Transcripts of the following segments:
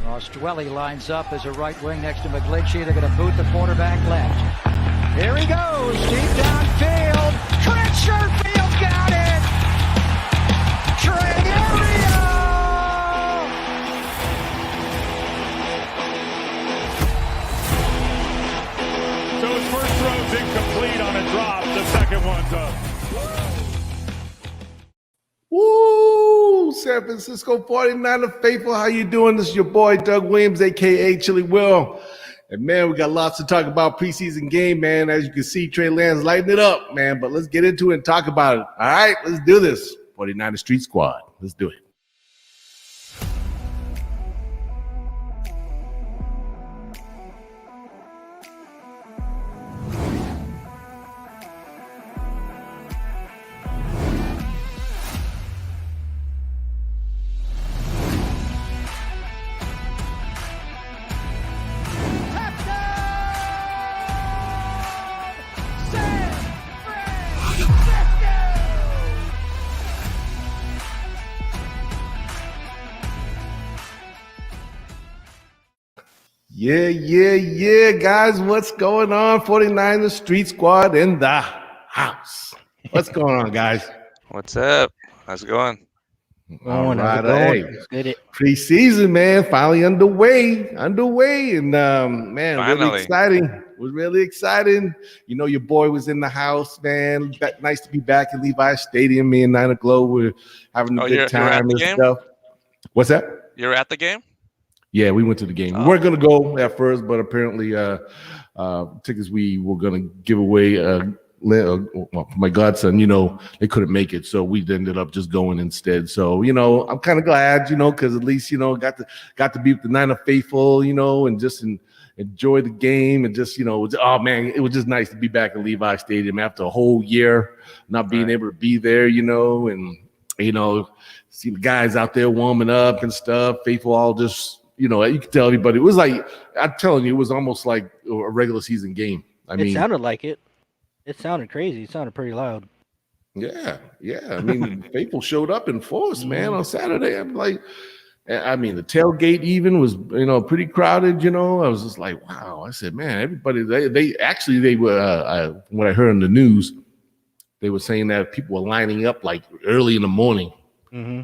Ostrelli lines up as a right wing next to McGlinchey. They're going to boot the quarterback left. Here he goes, deep downfield. Trent Sherfield got it. Trey So his first throw's incomplete on a drop. The second one's up. Woo! San Francisco 49er faithful. How you doing? This is your boy, Doug Williams, a.k.a. Chili Will. And, man, we got lots to talk about preseason game, man. As you can see, Trey Lance lighting it up, man. But let's get into it and talk about it. All right, let's do this. 49er Street Squad. Let's do it. Yeah, guys, what's going on? 49er Street Squad in the house. What's going on, guys? What's up? How's it going? All right, hey, preseason, man, finally underway, and man, finally. Really exciting. It was really exciting. You know, your boy was in the house, man. Nice to be back at Levi Stadium. Me and Niner Glow were having a good time and stuff. What's that? You were at the game? Yeah, we went to the game. We weren't going to go at first, but apparently tickets we were going to give away for my godson, you know, they couldn't make it. So we ended up just going instead. So, you know, I'm kind of glad, you know, because at least, you know, got to be with the Niner faithful, you know, and just enjoy the game and just, you know, it was just nice to be back at Levi Stadium after a whole year not being able to be there, you know, and, you know, see the guys out there warming up and stuff, faithful all just, you know, you could tell everybody. It was like, I'm telling you, it was almost like a regular season game. It sounded like it. It sounded crazy. It sounded pretty loud. Yeah. I mean, faithful showed up in force, man, on Saturday. I'm like, I mean, the tailgate even was, you know, pretty crowded, you know. I was just like, wow. I said, man, everybody, they were, what I heard in the news, they were saying that people were lining up like early in the morning.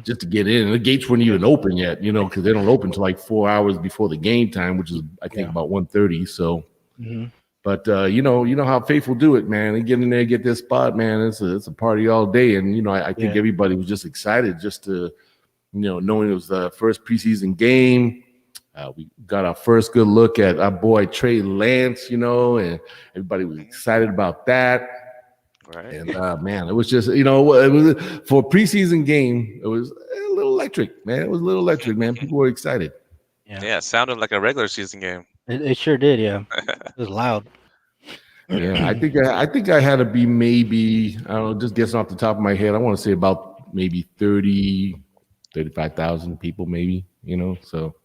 Just to get in. And the gates weren't even open yet, you know, because they don't open until like 4 hours before the game time, which is, I think, about 1:30. So, but, you know how faithful do it, man. They get in there, get their spot, man. It's a party all day. And, you know, I think everybody was just excited just to, you know, knowing it was the first preseason game. We got our first good look at our boy Trey Lance, you know, and everybody was excited about that. Right. And man, it was just, you know, it was for a preseason game. It was a little electric, man. It was a little electric, man. People were excited. Yeah, it sounded like a regular season game. It sure did. Yeah, it was loud. Yeah, I think I had to be maybe, I don't know, just guessing off the top of my head. I want to say about maybe 35,000 people, maybe. You know, so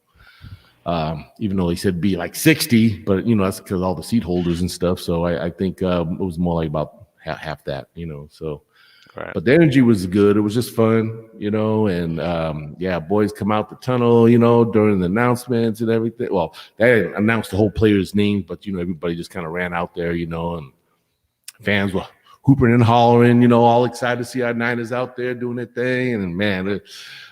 even though he said be like 60, but you know that's because all the seat holders and stuff. So I think it was more like about half that, you know, so but the energy was good. It was just fun, you know, and boys come out the tunnel, you know, during the announcements and everything. Well, they announced the whole players' names, but you know, everybody just kind of ran out there, you know, and fans were hooping and hollering, you know, all excited to see our Niners out there doing their thing. And man, it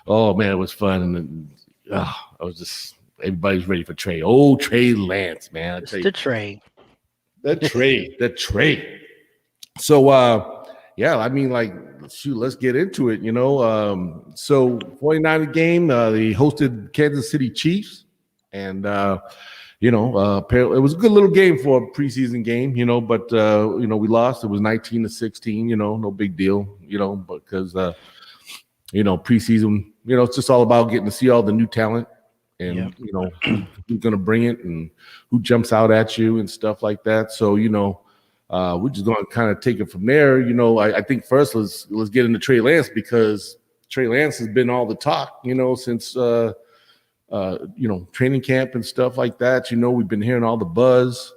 was fun. And I was just, everybody's ready for Trey. Oh, Trey Lance, man. The Trey. So, I mean, like, shoot, let's get into it, you know. So 49er game, they hosted Kansas City Chiefs, and, apparently it was a good little game for a preseason game, you know, but, you know, we lost. It was 19-16, you know, no big deal, you know, because, you know, preseason, you know, it's just all about getting to see all the new talent and, you know, who's going to bring it and who jumps out at you and stuff like that. So, you know, we're just going to kind of take it from there. You know, I think first let's get into Trey Lance because Trey Lance has been all the talk, you know, since, you know, training camp and stuff like that. You know, we've been hearing all the buzz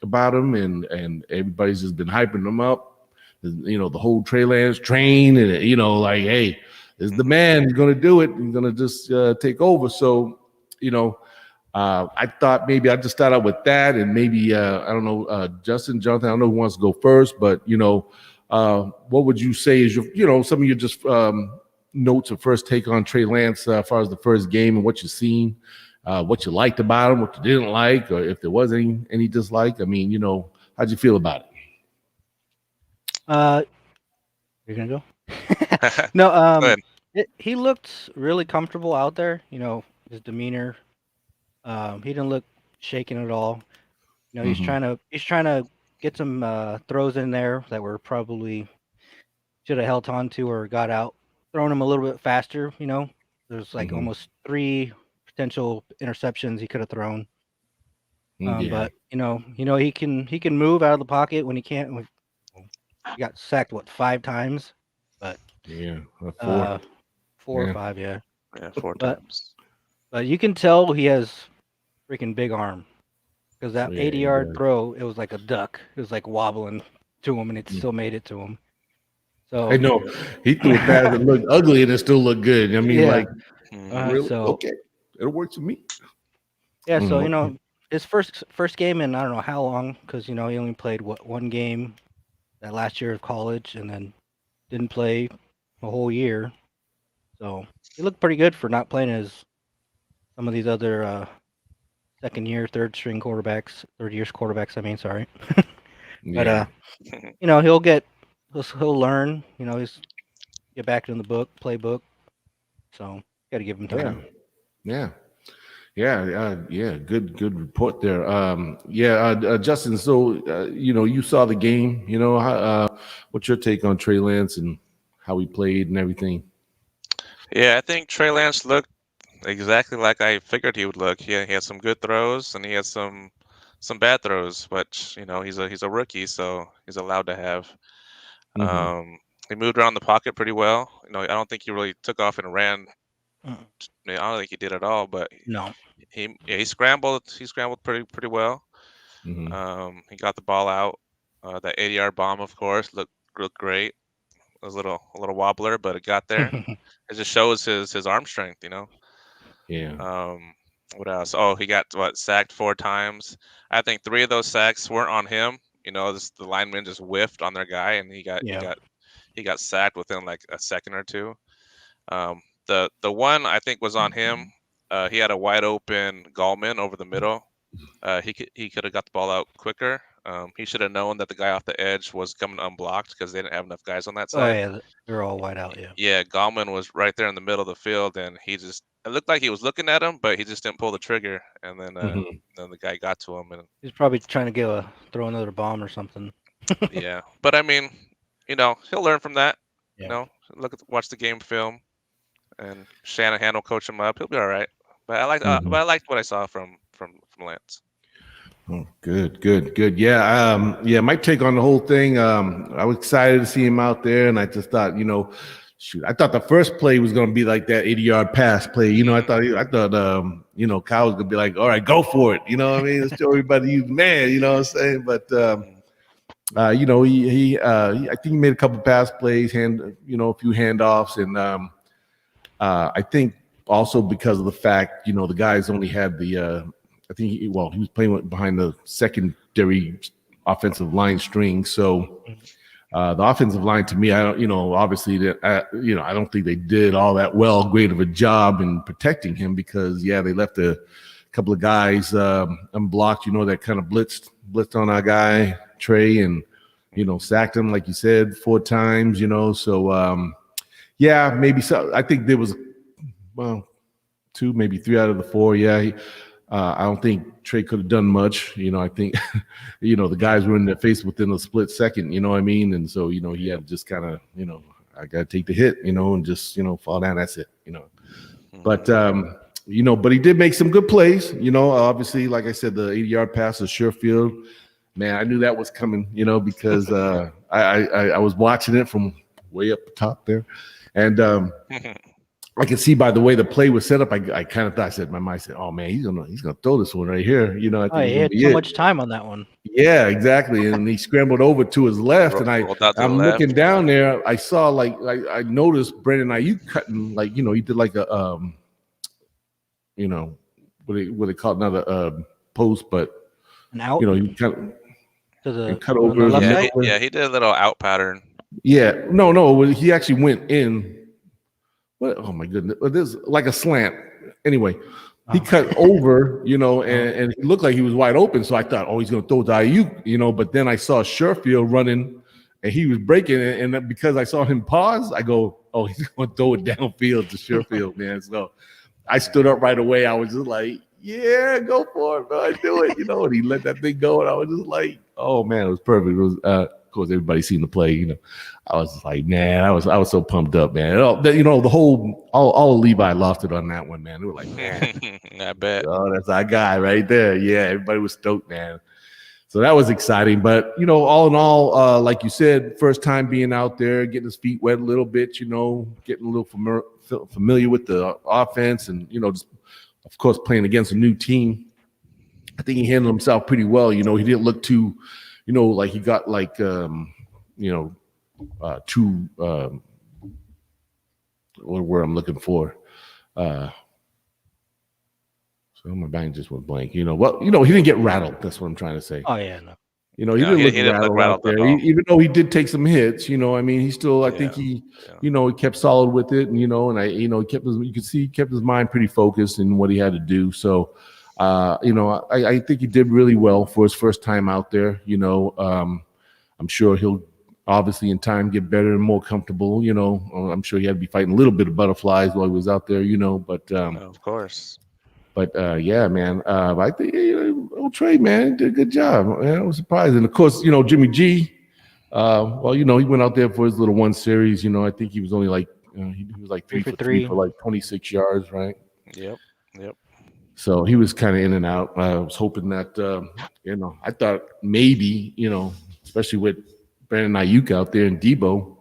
about him and everybody's just been hyping him up. You know, the whole Trey Lance train and, you know, like, hey, this is the man. He's going to do it. He's going to just take over. So, you know, I thought maybe I just start out with that, and maybe I don't know, Jonathan. I don't know who wants to go first, but what would you say is your some of your just notes or first take on Trey Lance as far as the first game and what you've seen, what you liked about him, what you didn't like, or if there was any dislike? I mean, how'd you feel about it? You're gonna go? No, Go ahead. he looked really comfortable out there. His demeanor. He didn't look shaken at all. He's trying to get some throws in there that were probably should have held on to or got out, thrown him a little bit faster. There's like almost 3 potential interceptions he could have thrown. But he can move out of the pocket when he can't. He got sacked 5 times, but 4 or 5, yeah. Yeah, 4 times. But you can tell he has freaking big arm because that 80-yard throw, it was like a duck. It was like wobbling to him, and it still made it to him. So I know he threw a pass that looked ugly, and it still looked good. I mean, really? Okay, it'll work for me. Yeah, so his first game in I don't know how long, because he only played one game that last year of college, and then didn't play a whole year. So he looked pretty good for not playing as some of these other second year, third years quarterbacks. I mean, sorry. But he'll learn. He's get back in the playbook. So got to give him time. Yeah. Good report there. Justin. So you saw the game. What's your take on Trey Lance and how he played and everything? Yeah, I think Trey Lance looked exactly like I figured he would look. He had some good throws and he had some bad throws, but he's a rookie, so he's allowed to have. He moved around the pocket pretty well. I don't think he really took off and ran. I don't think he did at all, but no. He scrambled. He scrambled pretty well. He got the ball out. That 80-yard bomb, of course, looked great. It was a little wobbler, but it got there. It just shows his arm strength, Yeah. What else? Oh, he got sacked 4 times. I think 3 of those sacks weren't on him. The lineman just whiffed on their guy, and he got sacked within like a second or two. The one I think was on him. He had a wide open Gallman over the middle. He could have got the ball out quicker. He should have known that the guy off the edge was coming unblocked because they didn't have enough guys on that side. Oh yeah, they're all wide out. Yeah. Yeah, Gallman was right there in the middle of the field, and it looked like he was looking at him, but he just didn't pull the trigger. And then then the guy got to him, and he's probably trying to throw another bomb or something. Yeah, but I mean, he'll learn from that. Yeah. Watch the game film, and Shanahan will coach him up. He'll be all right. But I liked what I saw from Lance. Oh, good. Yeah. My take on the whole thing. I was excited to see him out there, and I just thought, I thought the first play was going to be like that 80-yard pass play. I thought, Kyle was going to be like, all right, go for it. You know what I mean? Let's show everybody he's man. You know what I'm saying? But I think he made a couple pass plays, a few handoffs, and I think also because of the fact, the guys only had the. I think he was playing behind the secondary offensive line string. So the offensive line, to me, I don't think they did all that great of a job in protecting him because they left a couple of guys unblocked, that kind of blitzed on our guy Trey and sacked him like you said 4 times, So maybe so. I think there was 2, maybe 3 out of the 4. Yeah. I don't think Trey could have done much. I think, the guys were in their face within a split second, you know what I mean? And so, he had to just kind of, I got to take the hit, and just, fall down. That's it, But, but he did make some good plays, obviously, like I said, the 80-yard pass was Sherfield. Man, I knew that was coming, because I was watching it from way up the top there. And, I can see by the way the play was set up. I kind of thought, my mind said, "Oh man, he's gonna throw this one right here." I think he had so much time on that one. Yeah, exactly. And he scrambled over to his left, and I'm looking down there. I saw I noticed Brandon Ayuk cutting he did like a what they call it, another post, but An out he kind of to the cut on over the the left middle. side. Yeah, he did a little out pattern. Yeah, no, he actually went in. What? Oh my goodness, this is like a slant. Anyway, he cut over, and he looked like he was wide open. So I thought, oh, he's going to throw it to Ayuk, but then I saw Sherfield running, and he was breaking it. And because I saw him pause, I go, oh, he's going to throw it downfield to Sherfield, man. So I stood up right away. I was just like, yeah, go for it, man. Do it, and he let that thing go. And I was just like, oh, man, it was perfect. It was, of course, everybody seen the play, I was just like, man, I was so pumped up, man. The whole all of Levi lost it on that one, man. They were like, man, I bet. oh, that's our guy right there. Yeah, everybody was stoked, man. So that was exciting. But all in all, like you said, first time being out there, getting his feet wet a little bit, getting a little familiar with the offense, and just of course playing against a new team. I think he handled himself pretty well. He didn't look too, like he got like too what word I'm looking for. So my mind just went blank. He didn't get rattled. That's what I'm trying to say. Oh yeah, no. He didn't look rattled out there. Even though he did take some hits, he still, I think he kept solid with it, and he kept he kept his mind pretty focused in what he had to do. So, I think he did really well for his first time out there. I'm sure he'll obviously in time get better and more comfortable. I'm sure he had to be fighting a little bit of butterflies while he was out there. But of course. But yeah, man, I think old Trey, man, did a good job. Man, I was surprised, and of course, Jimmy G. He went out there for his little one series. I think he was only like he was like 3 for 3 for like 26 yards, right? Yep. So he was kind of in and out. I was hoping that I thought maybe especially with Brandon Ayuk out there and Debo,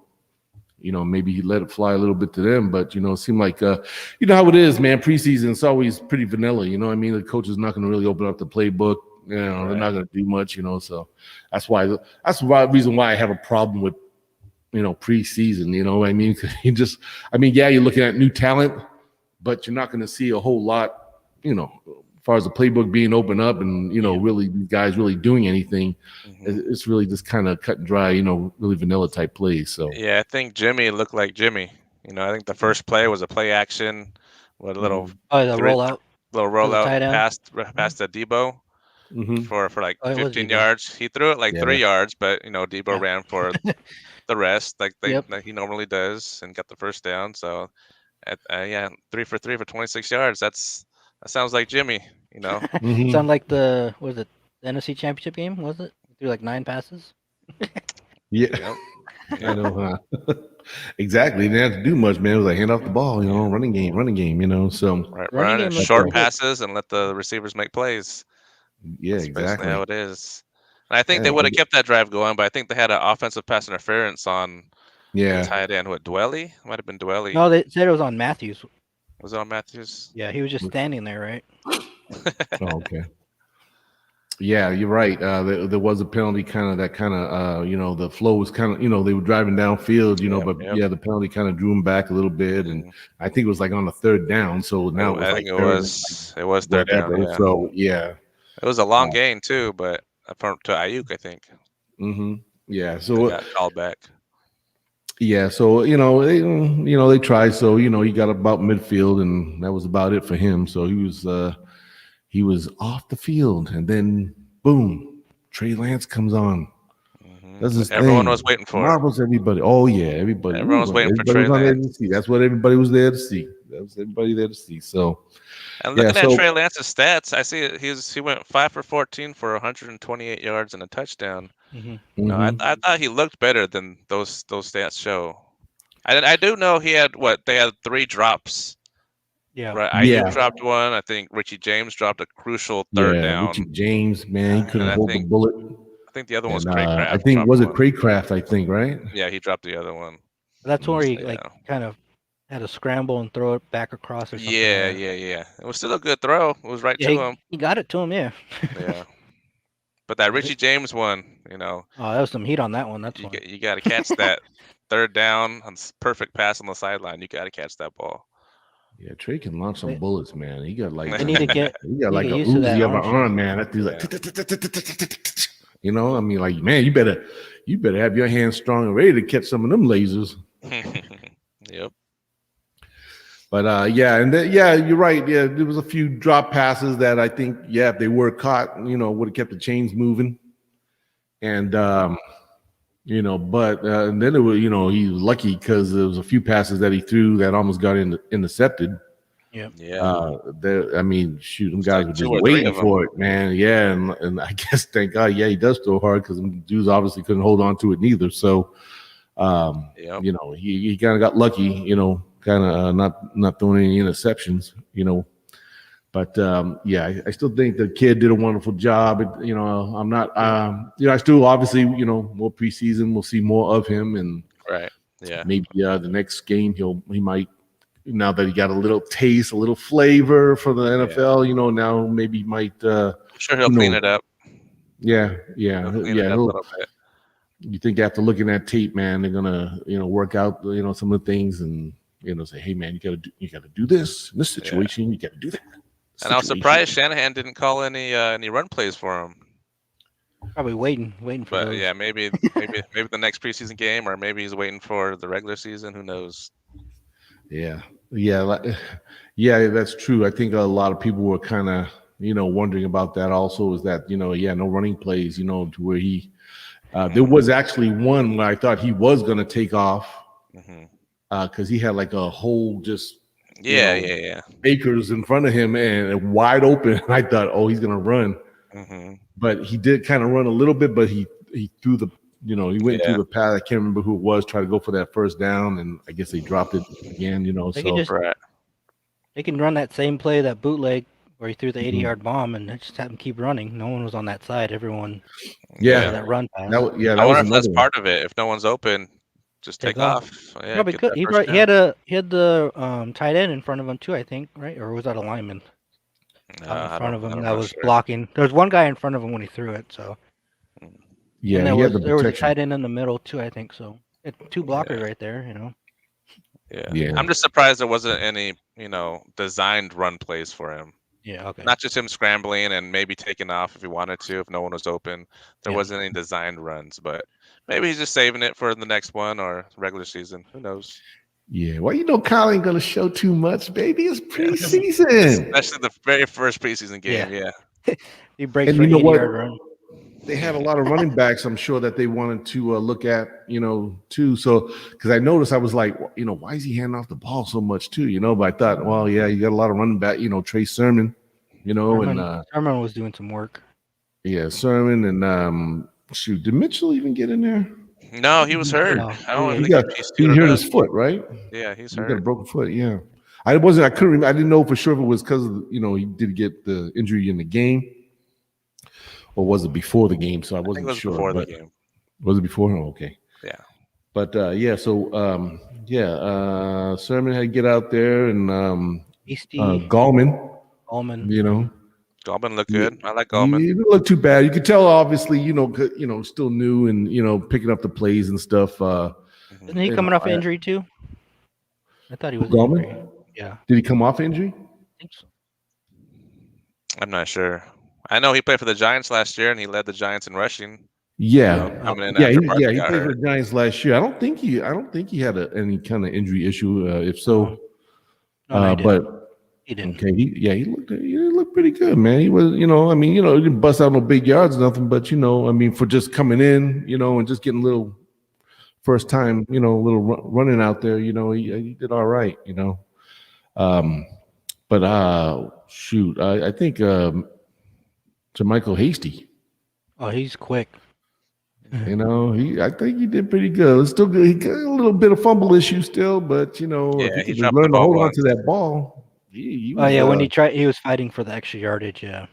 maybe he let it fly a little bit to them, but it seemed like how it is, man. Preseason, it's always pretty vanilla. The coach is not going to really open up the playbook. They're not going to do much. So that's the reason why I have a problem with preseason. You know what I mean? Because you're looking at new talent, but you're not going to see a whole lot. As far as the playbook being open up and really these guys really doing anything, it's really just kind of cut and dry, really vanilla type plays. So yeah, I think Jimmy looked like Jimmy. I think the first play was a play action with a little rollout pass to Debo for like 15 yards. He threw it like 3 yards, but Debo ran for the rest like he normally does and got the first down. So 3 for 3 for 26 yards. That sounds like Jimmy. Sound like the NFC Championship game, was it? Threw like 9 passes. Yeah. I know. Exactly. They didn't have to do much, man. It was like hand off the ball, running game. So run short passes and let the receivers make plays. Yeah, That's exactly how it is. And I think they would have kept that drive going, but I think they had an offensive pass interference on the tight end. What, Dwelly? Might have been Dwelly. No, they said it was on Matthews. Was it on Matthews? Yeah, he was just standing there, right? Oh, okay. Yeah, you're right. There was a penalty, the flow was kind of, they were driving downfield, the penalty kind of drew them back a little bit, and I think it was like on the third down. So now it was third down. Yeah. So yeah, it was a long gain too, but to Ayuk, I think. Yeah. So got called back. Yeah, so they tried. So he got about midfield, and that was about it for him. So he was off the field, and then boom, Trey Lance comes on. Everyone was waiting for. Marbles everybody. Oh yeah, everybody. Everyone was waiting for Trey Lance. That's what everybody was there to see. That was everybody there to see. So. And looking at Trey Lance's stats, I see he went 5 for 14 for 128 yards and a touchdown. I thought he looked better than those stats show. I do know he had they had 3 drops. Yeah. Right. Ayuk dropped one. I think Richie James dropped a crucial third down. Richie James, man, he couldn't hold the bullet. I think the other one was Craycraft. I think Craycraft, I think, right? Yeah, he dropped the other one. That's where he kind of had to scramble and throw it back across or something. Yeah. It was still a good throw. It was right to him. He got it to him, yeah. Yeah. But that Richie James one, Oh, that was some heat on that one. You got to catch that third down on perfect pass on the sideline. You got to catch that ball. Yeah, Trey can launch some bullets, man. He got like They need to get. he got like a used to that Uzi of an arm arm, man. That dude's like, you know, I mean, like, man, you better have your hands strong and ready to catch some of them lasers. Yep. But you're right. Yeah, there was a few drop passes that I think, if they were caught, would have kept the chains moving. And and then it was, he was lucky because there was a few passes that he threw that almost got intercepted. Yep. Yeah. I mean, shoot, them guys like were 2 just or 3 waiting of them. for it, man. Yeah, and I guess thank God, he does throw hard because dudes obviously couldn't hold on to it neither. So, he kind of got lucky, kind of not throwing any interceptions, But I still think the kid did a wonderful job. I'm not, I still obviously, more preseason, we'll see more of him, and Right. Yeah. maybe the next game he might, now that he got a little taste, a little flavor for the NFL, now maybe he might. I'm sure he'll clean it up. Yeah. He'll clean it up a little bit. You think after looking at tape, man, they're gonna, work out, some of the things and say, hey, man, you gotta do this in this situation. You gotta do that. And I was surprised Shanahan didn't call any run plays for him. Probably waiting for. But those. maybe the next preseason game, or maybe he's waiting for the regular season. Who knows? Yeah, that's true. I think a lot of people were kind of, wondering about that. Also, is that no running plays, to where he. There was actually one where I thought he was going to take off because he had like a whole just acres in front of him and wide open. I thought, oh, he's going to run, but he did kind of run a little bit, but he threw the he went through the path. I can't remember who it was, trying to go for that first down, and I guess they dropped it again. They can run that same play, that bootleg where he threw the 80-yard bomb, and they just have him keep running. No one was on that side. Everyone. That run pass. I wonder if that's part of it. If no one's open, just take off. Yeah, probably could. He had the tight end in front of him too, I think, right? Or was that a lineman in front of him that was blocking? There was one guy in front of him when he threw it. So yeah, and there was a tight end in the middle too, I think. So it's 2 blockers right there, Yeah. I'm just surprised there wasn't any, designed run plays for him. Yeah, okay. Not just him scrambling and maybe taking off if he wanted to, if no one was open. There wasn't any designed runs, but maybe he's just saving it for the next one or regular season. Who knows? Yeah, well, Kyle ain't gonna show too much, baby. It's preseason, especially the very first preseason game. Yeah. He breaks and for you know what? Run. They had a lot of running backs, I'm sure, that they wanted to look at, too. So, because I noticed, I was like, why is he handing off the ball so much, too? But I thought, well, yeah, you got a lot of running back, Trey Simon, Sermon was doing some work. Yeah, Sermon and did Mitchell even get in there? No, he was hurt. No. I don't He hurt his foot, right? Yeah, he's He hurt. got a broken foot. Yeah, I couldn't remember. I didn't know for sure if it was because he did get the injury in the game. Or was it before the game? So I wasn't sure. Before the game. Was it before? Oh, okay. Yeah. But Sermon had to get out there, and Gallman. Gallman looked good. I like Gallman. He didn't look too bad. You could tell, obviously, still new and picking up the plays and stuff. Isn't he coming off injury too? I thought he was. Gallman? Yeah. Did he come off injury? I think so. I'm not sure. I know he played for the Giants last year, and he led the Giants in rushing. Yeah, coming in he played for the Giants last year. I don't think he had any kind of injury issue. If so, but he didn't. Okay, he looked pretty good, man. He was, he didn't bust out no big yards, nothing, but for just coming in, and just getting a little first time, a little running out there, he did all right, But shoot, I think Jermichael Hasty. Oh, he's quick. I think he did pretty good. It's still good. He got a little bit of fumble issue still, but if he could learn to hold on to that ball. When he was fighting for the extra yardage. Yeah.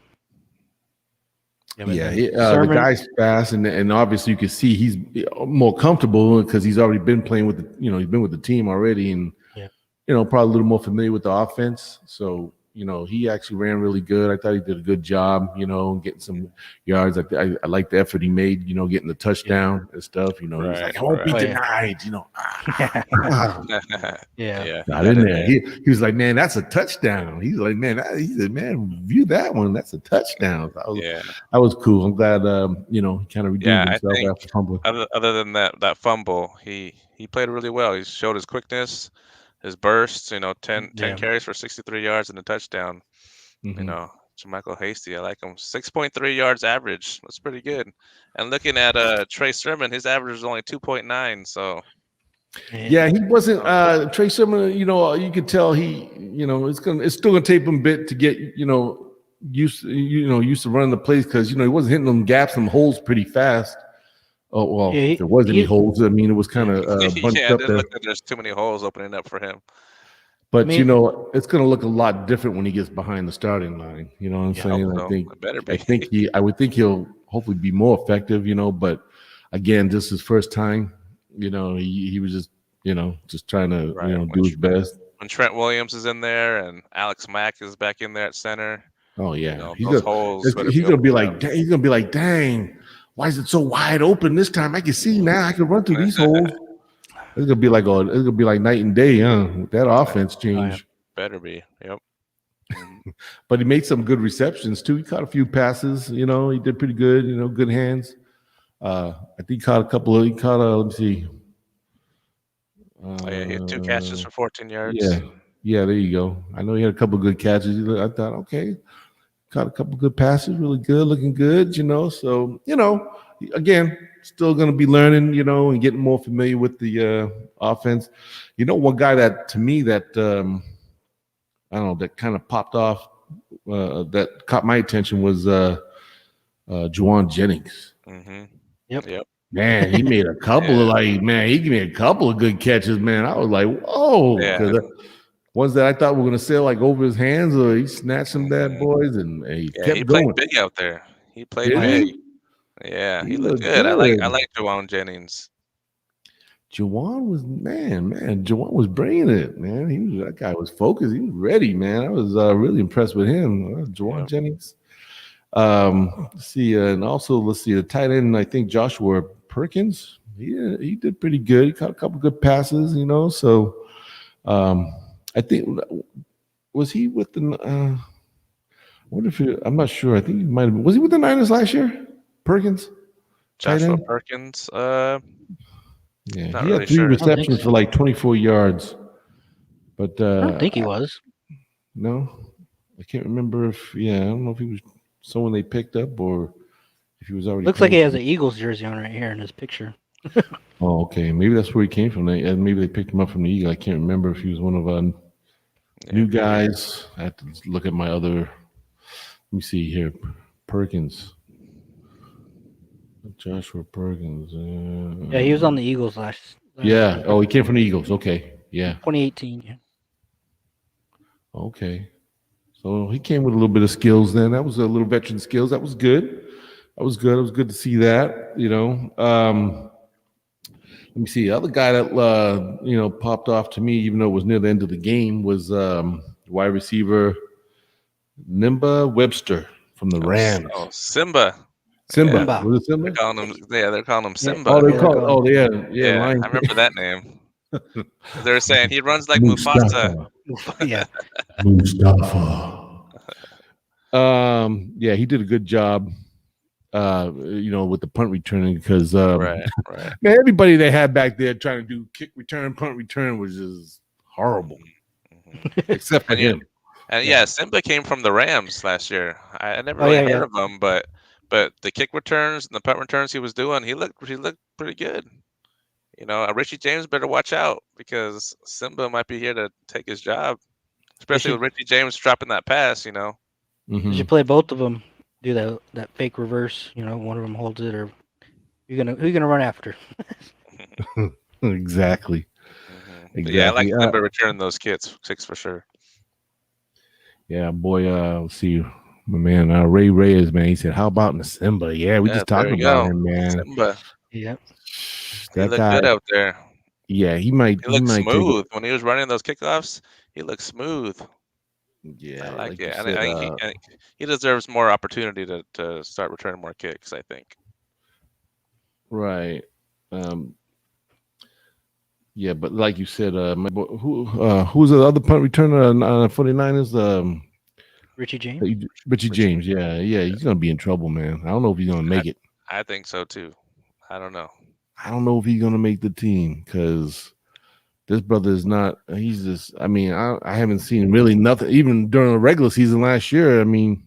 The guy's fast, and obviously you can see he's more comfortable because he's already been playing with he's been with the team already, and probably a little more familiar with the offense. So he actually ran really good. I thought he did a good job, getting some yards. I like the effort he made, getting the touchdown and stuff. He's like, I won't be denied, Yeah. Got in there. He was like, man, that's a touchdown. He's like, man, view that one. That's a touchdown. That was cool. I'm glad, he kind of redeemed himself after fumbling. Other than that fumble, he played really well. He showed his quickness, his bursts. 10 carries for 63 yards and a touchdown. Jermichael Hasty, I like him. 6.3 yards average. That's pretty good. And looking at Trey Sermon, his average is only 2.9. So. Yeah, he wasn't Trey Simon. You could tell he, it's still gonna take him a bit to get used to running the plays because he wasn't hitting them gaps, them holes pretty fast. Oh well, if there was any holes. I mean, it was kind of bunched up there. Look like there's too many holes opening up for him. But it's gonna look a lot different when he gets behind the starting line. You know what I'm saying? I would think he'll hopefully be more effective. But again, this is his first time. He was just, just trying to, do his best. When Trent Williams is in there and Alex Mack is back in there at center. Oh yeah, he's gonna be like, dang, why is it so wide open this time? I can see now. I can run through these holes. It's gonna be like night and day, huh? That offense change. Better be. Yep. But he made some good receptions too. He caught a few passes. He did pretty good. Good hands. I think he caught a couple of. Let me see. He had 2 catches for 14 yards. Yeah. There you go. I know he had a couple of good catches. I thought, okay, caught a couple of good passes, really good, looking good. So again, still going to be learning, and getting more familiar with the offense. One guy that to me that I don't know that kind of popped off, that caught my attention was Juwan Jennings. Mm-hmm. Yep. Man, he made a couple of he made a couple of good catches, man. I was like, whoa. Yeah. Ones that I thought were going to sail over his hands, or he snatched some bad boys, and he kept going. He played big out there. He played big. Yeah, he looked good. I like Juwan Jennings. Javon was bringing it, man. That guy was focused. He was ready, man. I was really impressed with him. Juwan Jennings. Let's see, and also let's see the tight end. I think Joshua Perkins. He did pretty good. He caught a couple good passes, So, I think was he with the? What if I'm not sure. I think he might have. Was he with the Niners last year? Perkins. Joshua Perkins. Yeah, he had 3 receptions for like 24 yards. But I don't think he was. No, I can't remember if. Yeah, I don't know if he was someone they picked up or if he was already. Looks like he has an Eagles jersey on right here in his picture. Oh, okay. Maybe that's where he came from. Maybe they picked him up from the Eagle. I can't remember if he was one of our new guys. I have to look at my other. Let me see here. Perkins. Joshua Perkins. Yeah, he was on the Eagles last yeah. Oh, he came from the Eagles. Okay. Yeah. 2018. Yeah. Okay. So he came with a little bit of skills then. That was a little veteran skills. That was good. It was good to see that, Let me see. The other guy that popped off to me, even though it was near the end of the game, was wide receiver Nimba Webster from the Rams. Oh, Simba. Simba. Was it Simba? They're calling him Simba. Yeah, I remember that name. They were saying he runs like Mufasa. Yeah. Mustafa. Yeah, he did a good job. With the punt returning because right. Man, everybody they had back there trying to do kick return, punt return was just horrible. Mm-hmm. Except for him. And Simba came from the Rams last year. I never really heard of him, but the kick returns and the punt returns he was doing, he looked pretty good. Richie James better watch out because Simba might be here to take his job, especially with Richie James dropping that pass. Mm-hmm. You should play both of them. Do that fake reverse. One of them holds it, or who you gonna run after? Exactly. Mm-hmm. Yeah, I like Simba returning those kicks for sure. Yeah, boy. Let's see. My man, Ray Reyes, man. He said, "How about Simba?" Yeah, we just talked about him, man. Simba. Yep. He looked good out there. Yeah, he might. He looked smooth when he was running those kickoffs. He looked smooth. Yeah, I like like you it. said, I think he deserves more opportunity to start returning more kicks, I think. right. Yeah, but like you said, who's the other punt returner on 49ers? Richie James. Richie James. Yeah, he's gonna be in trouble, man. I don't know if he's gonna make it. I think so too. I don't know. I don't know if he's gonna make the team because this brother is not. He's just. I mean, I haven't seen really nothing even during the regular season last year. I mean,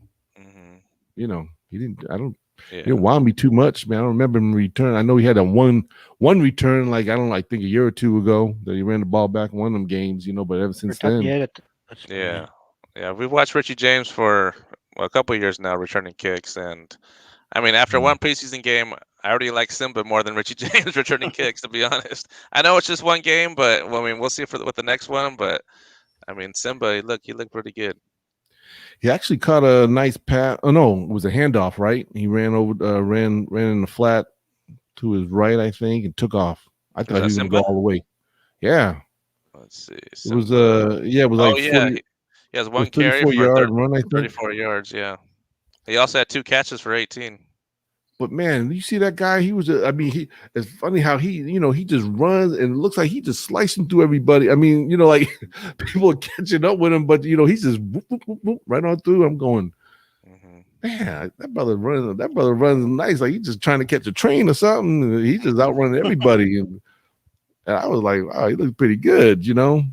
he didn't. I don't. Yeah. He didn't wow me too much, man. I don't remember him return. I know he had a one return, like I think a year or two ago that he ran the ball back in one of them games, but ever since then, Yeah. We've watched Richie James for a couple of years now, returning kicks, and I mean, after one preseason game, I already like Simba more than Richie James returning kicks. To be honest, I know it's just one game, but I mean, we'll see with the next one. But I mean, Simba, he looked pretty good. He actually caught a nice pass. Oh no, it was a handoff, right? He ran in the flat to his right, I think, and took off. I thought he was gonna go all the way. Yeah. Let's see. It was it was like 40, he has one carry for 34-yard run, I think. 34 yards. Yeah. He also had 2 catches for 18. But man, you see that guy? He was. It's funny how he just runs and it looks like he just slicing through everybody. I mean, like people are catching up with him, but he's just whoop, whoop, whoop, whoop, right on through. I'm going, man, that brother runs nice. Like he's just trying to catch a train or something. He's just outrunning everybody, and I was like, wow, he looks pretty good, Yep.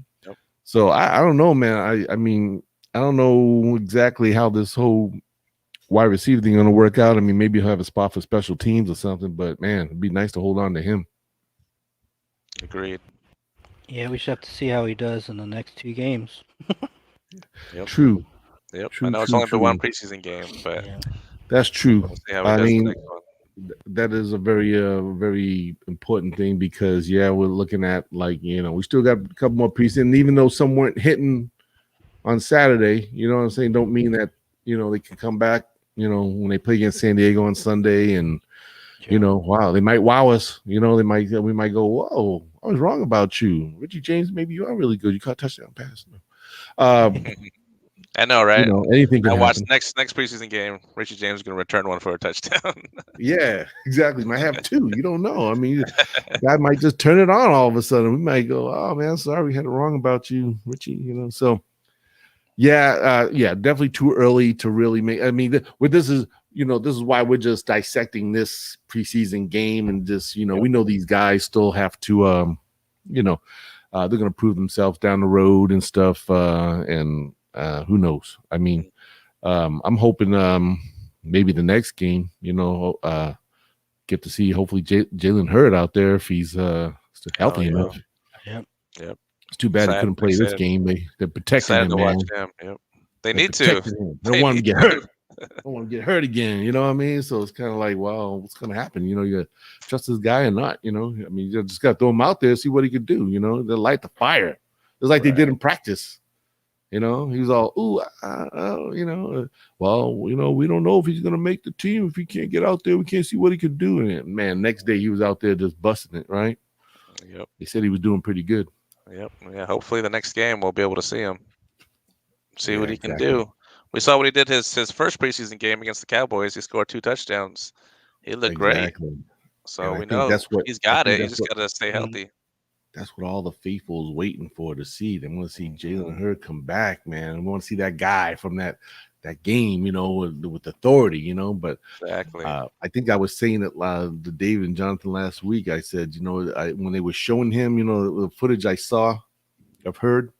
So I don't know, man. I mean, I don't know exactly how this whole wide receiver thing going to work out. I mean, maybe he'll have a spot for special teams or something, but man, it'd be nice to hold on to him. Agreed. Yeah, we should have to see how he does in the next 2 games. Yep. True. Yep. I know it's only been one preseason game, but that's true. We'll see how he does the next one. That is a very, very important thing because we're looking at we still got a couple more preseason, even though some weren't hitting on Saturday. You know what I'm saying? Don't mean that they can come back. When they play against San Diego on Sunday, and wow, they might wow us. We might go, whoa, I was wrong about you, Richie James. Maybe you are really good. You caught a touchdown pass. I know, right? Anything can I watched happen. next preseason game. Richie James is going to return one for a touchdown. Yeah, exactly. Might have 2. You don't know. I mean, guy might just turn it on all of a sudden. We might go, oh man, sorry, we had it wrong about you, Richie. So. Yeah, definitely too early to really make. I mean, this is why we're just dissecting this preseason game and just we know these guys still have to they're going to prove themselves down the road and stuff, and who knows? I mean, I'm hoping maybe the next game, get to see hopefully Jalen Hurd out there if he's still healthy enough. Yep. It's too bad he couldn't play this game. They're protecting him, man. Yep. They need to. They don't want him to get hurt. Don't want to get hurt again. You know what I mean? So it's kind of like, well, what's going to happen? You got to trust this guy or not? I mean, you just got to throw him out there, see what he can do. They light the fire. It's like they did in practice. He was all, well, we don't know if he's going to make the team. If he can't get out there, we can't see what he can do. And man, next day he was out there just busting it, right? Yep. They said he was doing pretty good. Yep. Yeah. Hopefully the next game we'll be able to see him. See what he can do. We saw what he did his first preseason game against the Cowboys. He scored 2 touchdowns. He looked great. So we know he's got it. He's just got to stay healthy. That's what all the faithful is waiting for to see. They want to see Jalen Hurd come back, man. They want to see that guy from that game, with authority, But exactly. I think I was saying it to Dave and Jonathan last week. I said, when they were showing him, the footage I saw of Hurd,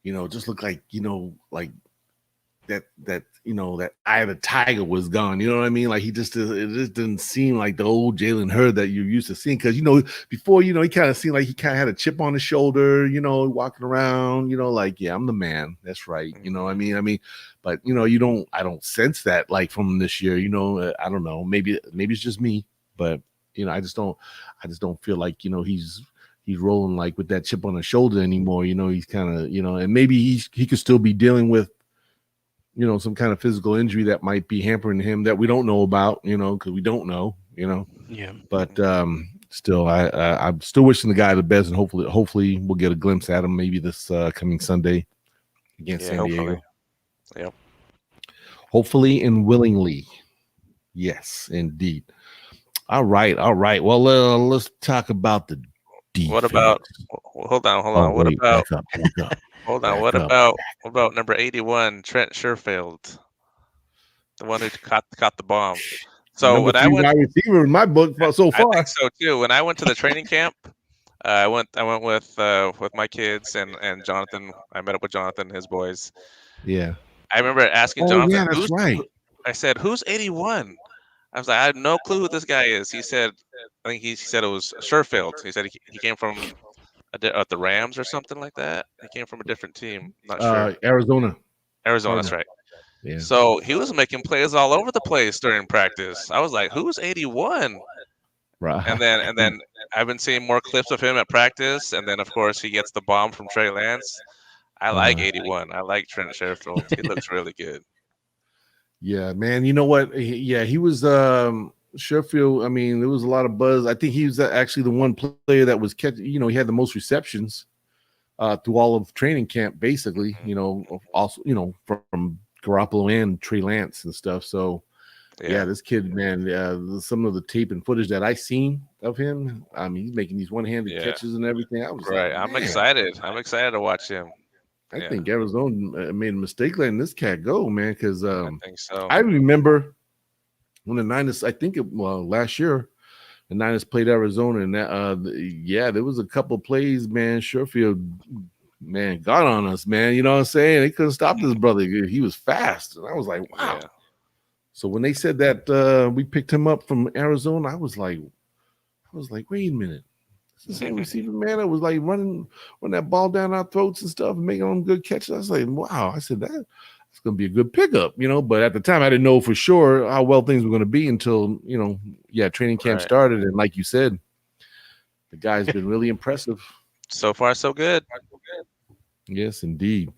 it just looked like, like that that eye of the tiger was gone. You know what I mean? Like it just didn't seem like the old Jalen Hurd that you're used to seeing. Because before he kind of seemed like he kind of had a chip on his shoulder. Walking around. Like I'm the man. That's right. You know what I mean? But I don't sense that like from this year. I don't know. Maybe it's just me. But I just don't feel like he's rolling like with that chip on his shoulder anymore. He's kind of and maybe he could still be dealing with some kind of physical injury that might be hampering him that we don't know about, because we don't know, Yeah. But still, I'm still wishing the guy the best, and hopefully we'll get a glimpse at him maybe this coming Sunday against San Diego. Yep. Hopefully and willingly. Yes, indeed. All right. Well, let's talk about the defense. What about? Hold on. What wait, about? back up. Hold on. What about number 81, Trent Sherfield, the one who caught the bomb? So number when I 3 went, wide receiver in my book so far. I think so too. When I went to the training camp, I went with my kids and Jonathan. I met up with Jonathan and his boys. Yeah. I remember asking Oh, Jonathan, yeah, that's right. I said, "Who's 81?" I was like, "I have no clue who this guy is." He said, "I think he said it was Sherfield." He said he came from the Rams or something like that. He came from a different team. Not sure. Arizona. That's right. Yeah. So he was making plays all over the place during practice. I was like, "Who's 81?" Right. And then I've been seeing more clips of him at practice, and then of course he gets the bomb from Trey Lance. I like 81. I like Trent Sherfield. He looks really good. Yeah, man. You know what? He was Sherfield. I mean, there was a lot of buzz. I think he was actually the one player that was catching. You know, he had the most receptions through all of training camp, basically. You know, also from Garoppolo and Trey Lance and stuff. So yeah, this kid, man. Some of the tape and footage that I seen of him, I mean, he's making these one-handed catches and everything. I was right. Like, I'm excited. I'm excited to watch him. I think Arizona made a mistake letting this cat go, man, because I think so. I remember when the Niners, last year, the Niners played Arizona, and there was a couple of plays, man. Sherfield, man, got on us, man. You know what I'm saying? They couldn't stop this brother. He was fast, and I was like, wow. Yeah. So when they said that we picked him up from Arizona, I was like, wait a minute. The same receiver, man. I was like running that ball down our throats and stuff and making them good catches. I was like, wow. I said that's going to be a good pickup, But at the time, I didn't know for sure how well things were going to be until, training camp started. And like you said, the guy's been really impressive. So far, so good. Yes, indeed.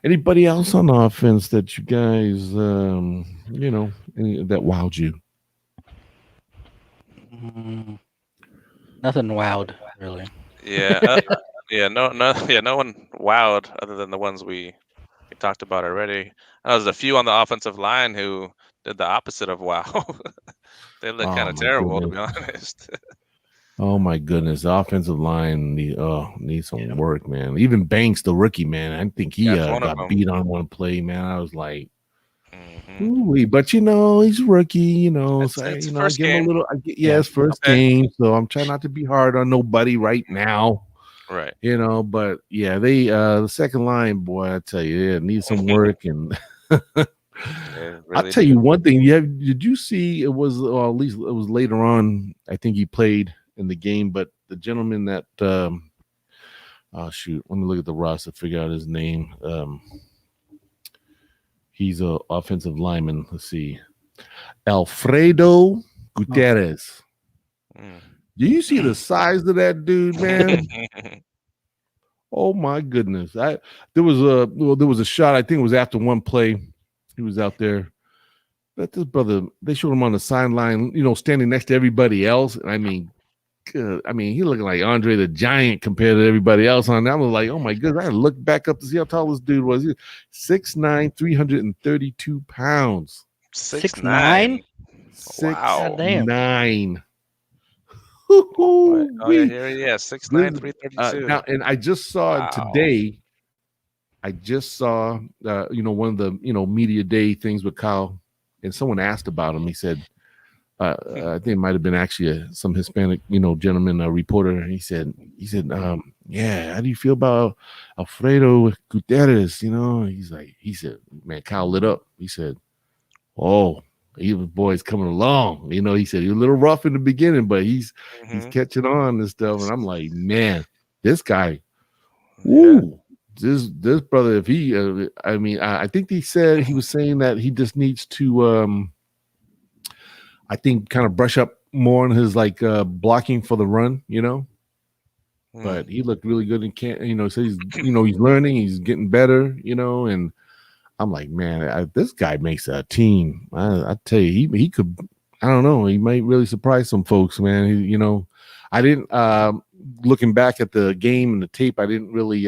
Anybody else on offense that you guys, that wowed you? Nothing wowed, really. Yeah, no one wowed other than the ones we talked about already. There's a few on the offensive line who did the opposite of wow. They look kind of terrible, to be honest. Oh my goodness, the offensive line needs some work, man. Even Banks, the rookie, man, I think he got beat on one play, man. I was like, but he's rookie, It's first give him game. a little. It's first game, so I'm trying not to be hard on nobody right now. Right. But yeah, they the second line, boy, I tell you, it needs some work. And I'll tell you one thing. Did you see it was, or at least it was later on, I think he played in the game, but the gentleman that let me look at the roster, figure out his name. He's an offensive lineman. Let's see. Alfredo Gutierrez. Do you see the size of that dude, man? Oh my goodness. There was a shot, I think it was after one play. He was out there. But this brother, they showed him on the sideline, standing next to everybody else. And I mean, he looking like Andre the Giant compared to everybody else on that. I was like, oh my goodness. I looked back up to see how tall this dude was. He was 6'9", 332 pounds. 6'9"? 6'9". Oh, yeah, here he is, 6'9", 332. Now, and I just saw today. I just saw, one of the, media day things with Kyle, and someone asked about him. He said, I think it might have been actually some Hispanic, gentleman, a reporter. He said, yeah, how do you feel about Alfredo Gutierrez? He said, man, Kyle lit up. He said, oh, boy's coming along. He said he was a little rough in the beginning, but he's catching on and stuff. And I'm like, man, this guy, this brother, if he, I think he was saying that he just needs to, I think, kind of brush up more on his blocking for the run, But he looked really good and so he's he's learning, he's getting better, and I'm like, man, this guy makes a team. I tell you, he could, I don't know, he might really surprise some folks, man. I didn't looking back at the game and the tape, I didn't really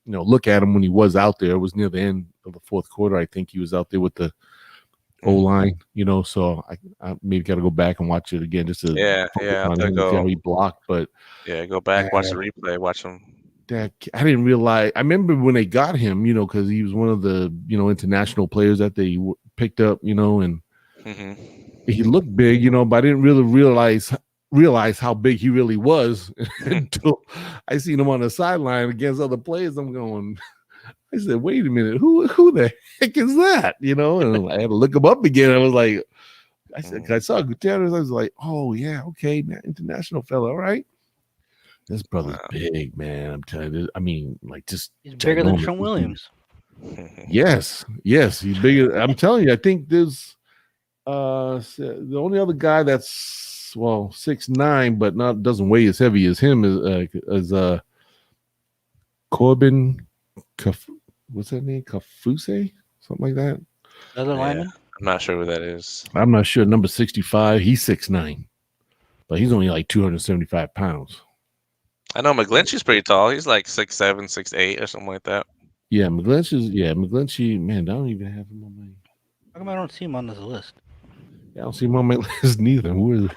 look at him when he was out there. It was near the end of the fourth quarter. I think he was out there with the O-line, so I maybe got to go back and watch it again just to I'll see how he blocked. But go back, watch the replay, watch him. I didn't realize. I remember when they got him, because he was one of the international players that they picked up, and he looked big, but I didn't really realize how big he really was until I seen him on the sideline against other players. I'm going. I said, wait a minute, who the heck is that? And I had to look him up again. I was like, I saw Gutierrez. I was like, oh yeah, okay, man, international fella, all right. This brother's big, man. I'm telling you. I mean, like just he's bigger than Trent Williams. Yes, he's bigger. I'm telling you, I think there's the only other guy that's 6'9", but doesn't weigh as heavy as him is Corbin. What's that name? Kafuse? Something like that. Another lineman? I'm not sure who that is. I'm not sure. Number 65. He's 6'9", but he's only like 275 pounds. I know McGlinchey's pretty tall. He's like 6'7", 6'8", or something like that. Yeah, McGlinchey, man, I don't even have him on my. How come I don't see him on this list? Yeah, I don't see him on my list neither. Who is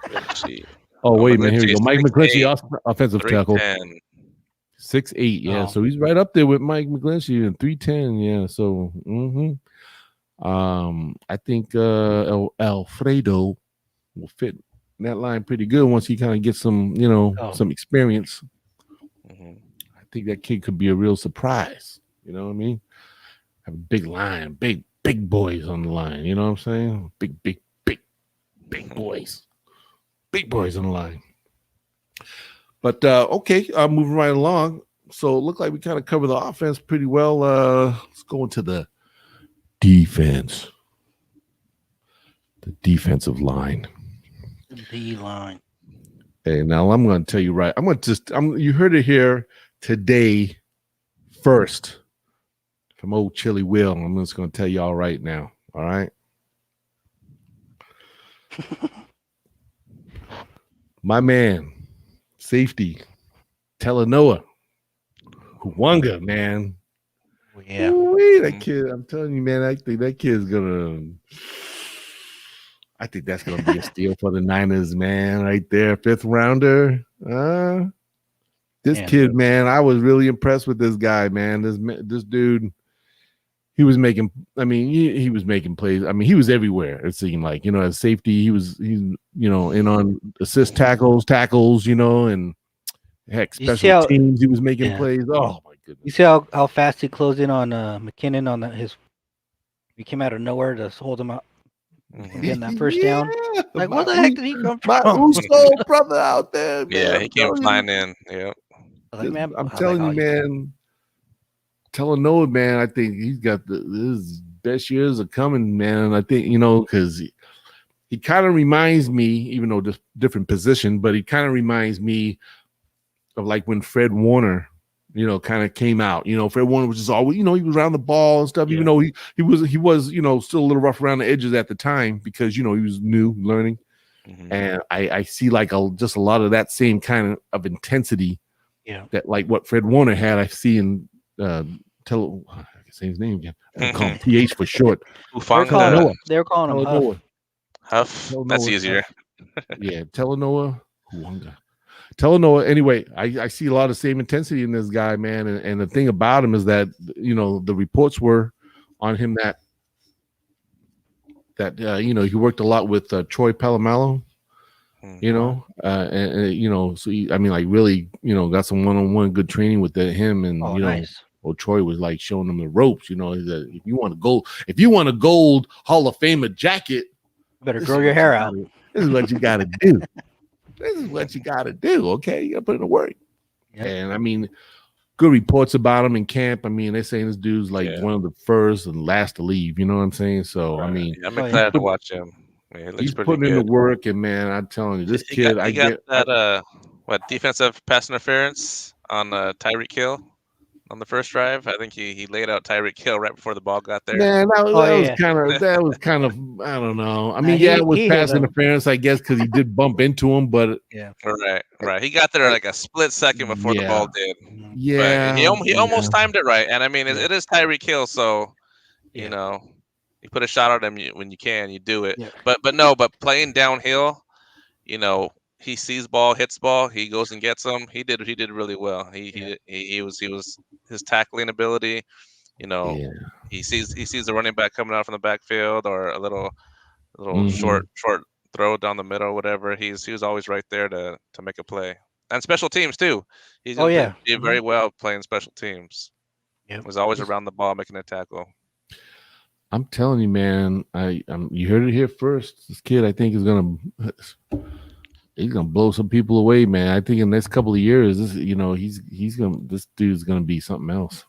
it? Oh, wait, man. Here we go. Mike McGlinchey, offensive tackle. 6'8", yeah. Oh. So he's right up there with Mike McGlinchey and 310, yeah. So, I think Alfredo will fit that line pretty good once he kind of gets some, some experience. I think that kid could be a real surprise. You know what I mean? Have a big line, big boys on the line. You know what I'm saying? Big boys. Big boys on the line. But okay, moving right along. So it looked like we kind of covered the offense pretty well. Let's go into the defense. The defensive line. The D line. Hey, now I'm going to tell you right. You heard it here today first from old Chili Will. I'm just going to tell y'all right now. All right. My man, safety, Talanoa, Huwanga, man. Yeah. Ooh, that kid, I'm telling you, man, I think that kid's I think that's gonna be a steal for the Niners, man, right there. 5th rounder. This kid, man, I was really impressed with this guy, man. This dude, he was making. I mean, he was making plays. I mean, he was everywhere. It seemed like, as safety, he's in on assist tackles, and heck, special teams. He was making plays. Oh my goodness! You see how fast he closed in on McKinnon on his. He came out of nowhere to hold him out. Getting that first down. Like, what the heck did he come from? My Uso brother out there, man. Yeah, he came flying in. Yeah. Like, man, I'm telling you, man. Talanoa, man, I think he's got his best years are coming, man. I think, because he kind of reminds me, even though just different position, but he kind of reminds me of like when Fred Warner, kind of came out. Fred Warner was just always, he was around the ball and stuff, even though he was, still a little rough around the edges at the time because, he was new, learning. And I see like just a lot of that same kind of intensity that like what Fred Warner had, I see in I can say his name again. I call him TH for short. They're calling him Huff. That's easier. Yeah, Talanoa, Huwanga. Talanoa. Anyway, I see a lot of same intensity in this guy, man. And the thing about him is that the reports were on him that he worked a lot with Troy Polamalu. So he, like really, got some one-on-one good training with him, and nice. Well, Troy was like showing him the ropes. That if you want a gold Hall of Famer jacket, better grow your hair out. This is what you got to do. This is what you got to do. Okay, you got to put in the work. Yep. And good reports about him in camp. They're saying this dude's like one of the first and last to leave. You know what I'm saying? So I'm excited to watch him. He's putting in the work, and man, I'm telling you, this kid. I get that defensive pass interference on Tyreek Hill. on the first drive. I think he laid out Tyreek Hill right before the ball got there. Man, that yeah. was kind of I don't know. I Nah, mean, yeah, it was he hit pass him. interference, I guess, because he did bump into him, but Yeah. Right. He got there like a split second before the ball did. But he almost timed it right. And I mean, it is Tyreek Hill, so you know, you put a shot at him when you can, you do it. Yeah. But playing downhill, you know, he sees ball, hits ball, he goes and gets them. He did really well. He was his tackling ability. You know, yeah. he sees the running back coming out from the backfield or a little Mhm. short throw down the middle, whatever. He was always right there to make a play. And special teams too. He's gonna do very well playing special teams. Yep. Was always around the ball making a tackle. I'm telling you, man. You heard it here first. This kid, I think, he's gonna blow some people away, man. I think in the next couple of years, this dude's gonna be something else.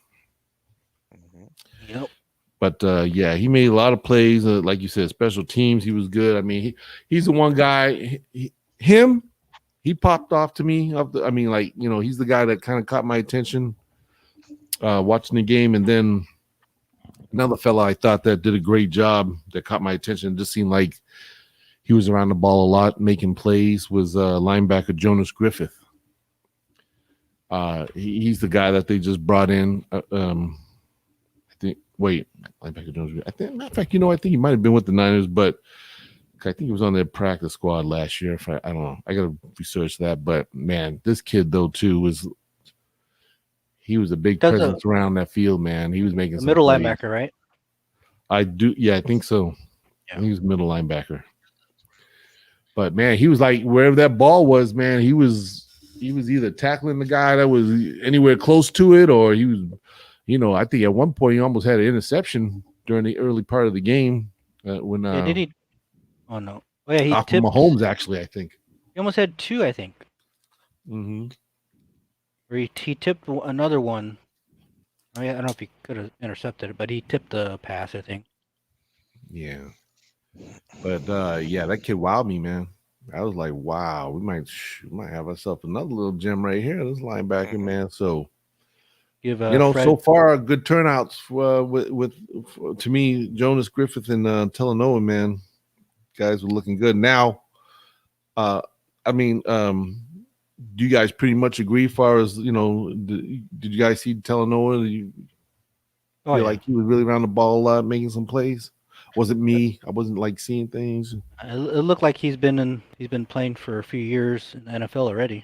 Yep. But yeah, he made a lot of plays. Like you said, special teams. He was good. I mean, he's the one guy. He popped off to me. I mean, like, you know, he's the guy that kind of caught my attention watching the game. And then another fella I thought that did a great job that caught my attention. It just seemed like he was around the ball a lot, making plays. Was linebacker Jonas Griffith. He's the guy that they just brought in. Linebacker Jones. Matter of fact, I think he might have been with the Niners, but I think he was on their practice squad last year. I don't know, I gotta research that. But man, this kid though too was a big presence around that field, man. He was making some middle plays. linebacker, right? I think so. Yeah. He was middle linebacker. But man, he was like wherever that ball was, man. He was either tackling the guy that was anywhere close to it, or he was. I think at one point he almost had an interception during the early part of the game when. Did he? Oh no! Oh yeah, he off tipped. Mahomes, actually, I think. He almost had two, I think. Mm-hmm. Or he tipped another one. I don't know if he could have intercepted it, but he tipped the pass, I think. Yeah. But yeah, that kid wowed me, man. I was like, wow, we might have ourselves another little gem right here. This linebacker, man. So. So far, good turnouts with to me, Jonas Griffith and Talanoa, man. Guys were looking good. Now, I mean, do you guys pretty much agree as far as, did you guys see Talanoa? Did you feel like he was really around the ball a lot, making some plays? Was it me? I wasn't like seeing things. It looked like he's been playing for a few years in the NFL already.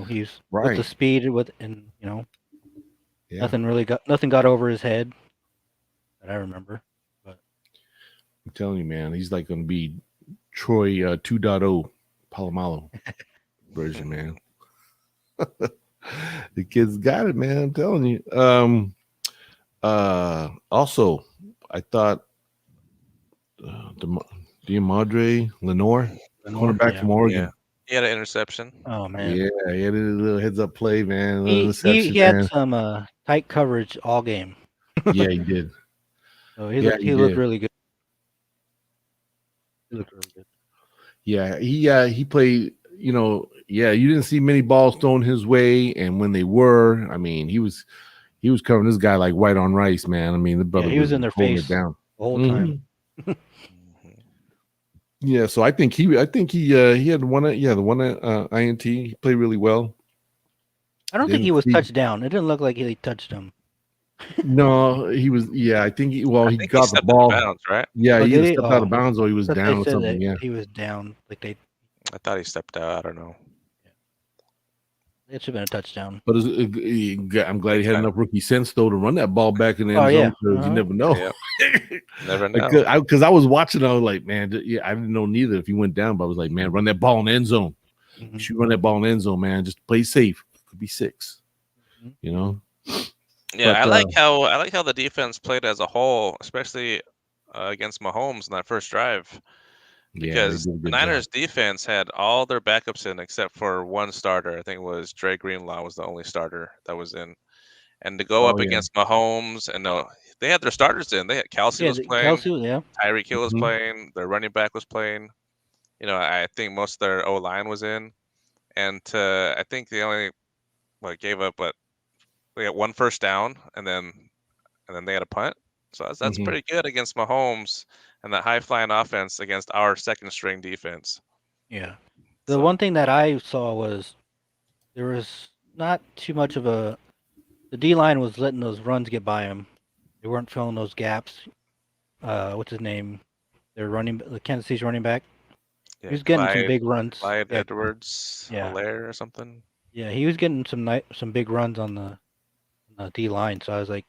He's right. With the speed yeah. Nothing got over his head that I remember. But I'm telling you, man, he's like going to be Troy 2.0 Palomalo version, man. The kid's got it, man. I'm telling you. Also, I thought Deamadre Lenore, cornerback from Oregon. Yeah. He had an interception. Oh man! Yeah, he had a little heads up play, man. He had some tight coverage all game. Yeah, he did. So he looked really good. He looked really good. Yeah, he played. You didn't see many balls thrown his way, and when they were, I mean, he was covering this guy like white on rice, man. I mean, the brother he was in their face down the whole time. Yeah, so I think he had the one INT. He played really well. I don't think he was touched down. It didn't look like he touched him. No, he was. Yeah, I think he got the ball. Bounds, right? Yeah, he either stepped out of bounds or he was down or something. Yeah, he was down. I thought he stepped out. I don't know. It should have been a touchdown. But I'm glad he had enough rookie sense though to run that ball back in the end zone because you never know. Yeah. Never know. Because I was watching, I was like, man, I didn't know neither if he went down, but I was like, man, run that ball in the end zone. Mm-hmm. You should run that ball in the end zone, man. Just play safe. Could be 6. Yeah, but, I like how the defense played as a whole, especially against Mahomes in that first drive. Because the Niners defense had all their backups in except for one starter. I think it was Trey Greenlaw was the only starter that was in. And to go up against Mahomes, and they had their starters in. They had Kelsey was playing. Tyreek Hill was playing. Their running back was playing. I think most of their O-line was in. And I think they only gave up got 1 first down, and then they had a punt. So that's pretty good against Mahomes and that high flying offense against our second string defense. Yeah. The one thing that I saw was there was not too much of the D-line was letting those runs get by him. They weren't filling those gaps. What's his name? The Kansas City's running back. Yeah, He was getting some big runs. Clyde Edwards, Hilaire or something. Yeah, he was getting some big runs on the D-line. So I was like,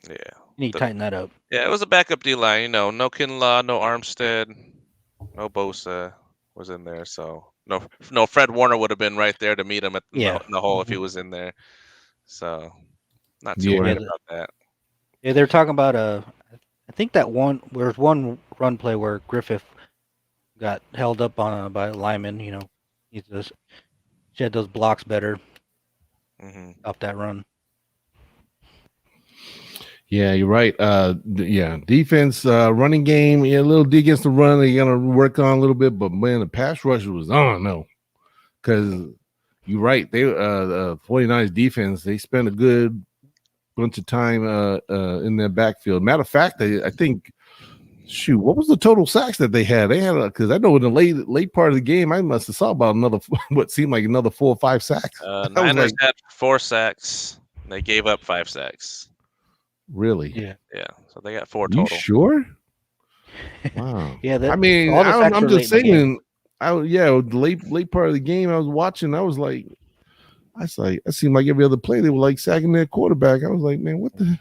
yeah, you need to tighten that up. Yeah, it was a backup D-line. No Kinlaw, no Armstead, no Bosa was in there. So no Fred Warner would have been right there to meet him in the hole if he was in there. So not too worried about that. Yeah, they're talking about I think that there's one run play where Griffith got held up by a lineman. He just shed those blocks better off that run. Yeah, you're right. Defense, running game, a little D against the run. They got to work on a little bit, but man, the pass rush was because you're right. They the 49ers defense, they spent a good bunch of time in their backfield. Matter of fact, I think, what was the total sacks that they had? They had because I know in the late part of the game, I must have saw about what seemed like another 4 or 5 sacks. Niners had 4 sacks. They gave up 5 sacks. Really? Yeah. So they got 4 total. You sure? Wow. Yeah. I'm just saying. The late part of the game, I was watching. I was like, it seemed like every other play they were like sagging their quarterback. I was like, man, what the?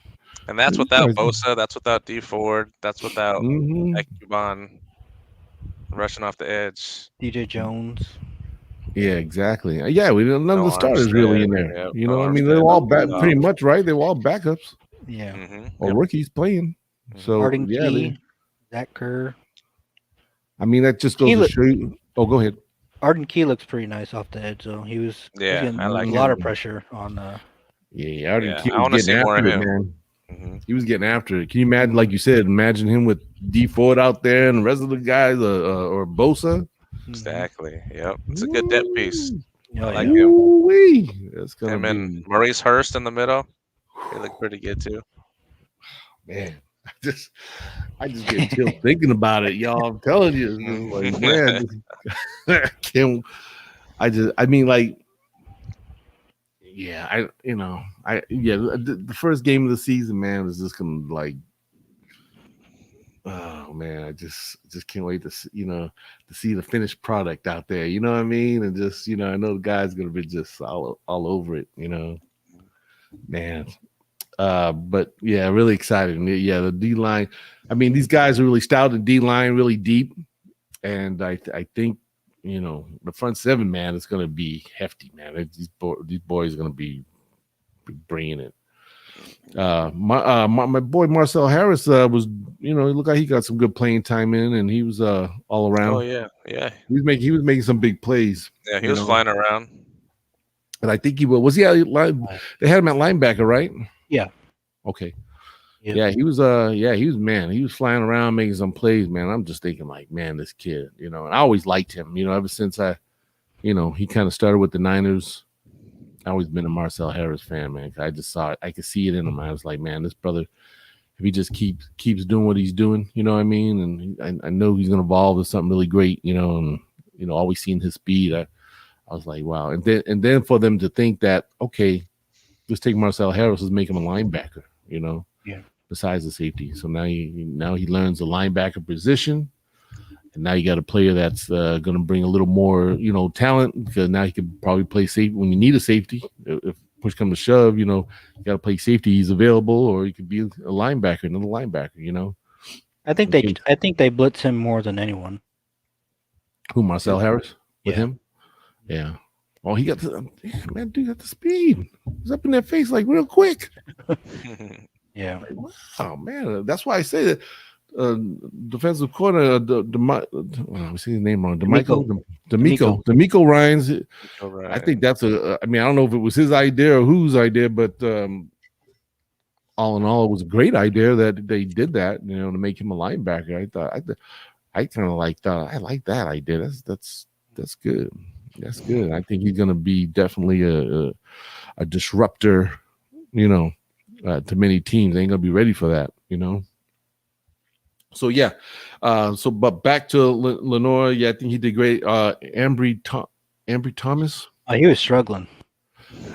And that's without Bosa. That's without D Ford. That's without Juwan rushing off the edge. DJ Jones. Yeah, exactly. Yeah, none of the starters really in there. Yep, they're all pretty much right. They were all backups. Yeah. Or rookies playing. So Arden Key, Zach Kerr. That just goes to show you. Oh, go ahead. Arden Key looks pretty nice off the edge, so he was getting I like a lot of pressure on. Arden Key I want to see more of him. Man. He was getting after it. Can you imagine, like you said, imagine him with D Ford out there and the rest of the guys, or Bosa? Exactly. Yep. It's a good depth pice. I like him. That's gonna him and Maurice Hurst in the middle. They look pretty good too. Man, I just get chills thinking about it, y'all. I'm telling you, like, man, the first game of the season, man, was just gonna like, oh man, I just can't wait to see the finished product out there. You know what I mean? And just I know the guy's gonna be just all over it. Man. But yeah, really excited. Yeah, the D line. These guys are really stout. The D line really deep, and I think the front 7, man, is going to be hefty, man. These boys are going to be bringing it. My boy Marcel Harris was, he looked like he got some good playing time in, and he was all around. Oh yeah. He was making some big plays. Yeah, he was flying around. And I think he was. They had him at linebacker, right? Yeah. Okay. Yep. Yeah, he was. He was flying around making some plays, man. I'm just thinking, like, man, this kid, and I always liked him, ever since he kind of started with the Niners. I always been a Marcel Harris fan, man. I just saw it. I could see it in him. I was like, man, this brother, if he just keeps doing what he's doing, you know what I mean? And I know he's gonna evolve to something really great, and always seeing his speed. I was like, wow. And then for them to think that, okay, let's take Marcel Harris, let's make him a linebacker, besides the safety. So now he learns the linebacker position, and now you got a player that's going to bring a little more, talent, because now he can probably play safety when you need a safety. If push comes to shove, you got to play safety. He's available, or he could be a linebacker, another linebacker. I think they blitz him more than anyone. Who, Marcel Harris? With Yeah. him? Yeah. Oh, he got dude got the speed. He's up in their face like real quick. Yeah. Like, wow, man. That's why I say that defensive corner, I'm saying his name wrong. D'Amico Ryans. Right. I think that's I don't know if it was his idea or whose idea, but all in all, it was a great idea that they did that, to make him a linebacker. I kind of like that idea. That's good. That's good. I think he's going to be definitely a disruptor to many teams. They ain't gonna be ready for that, So yeah, but back to Lenore. Yeah, I think he did great. Ambry Thomas. Oh, he was struggling.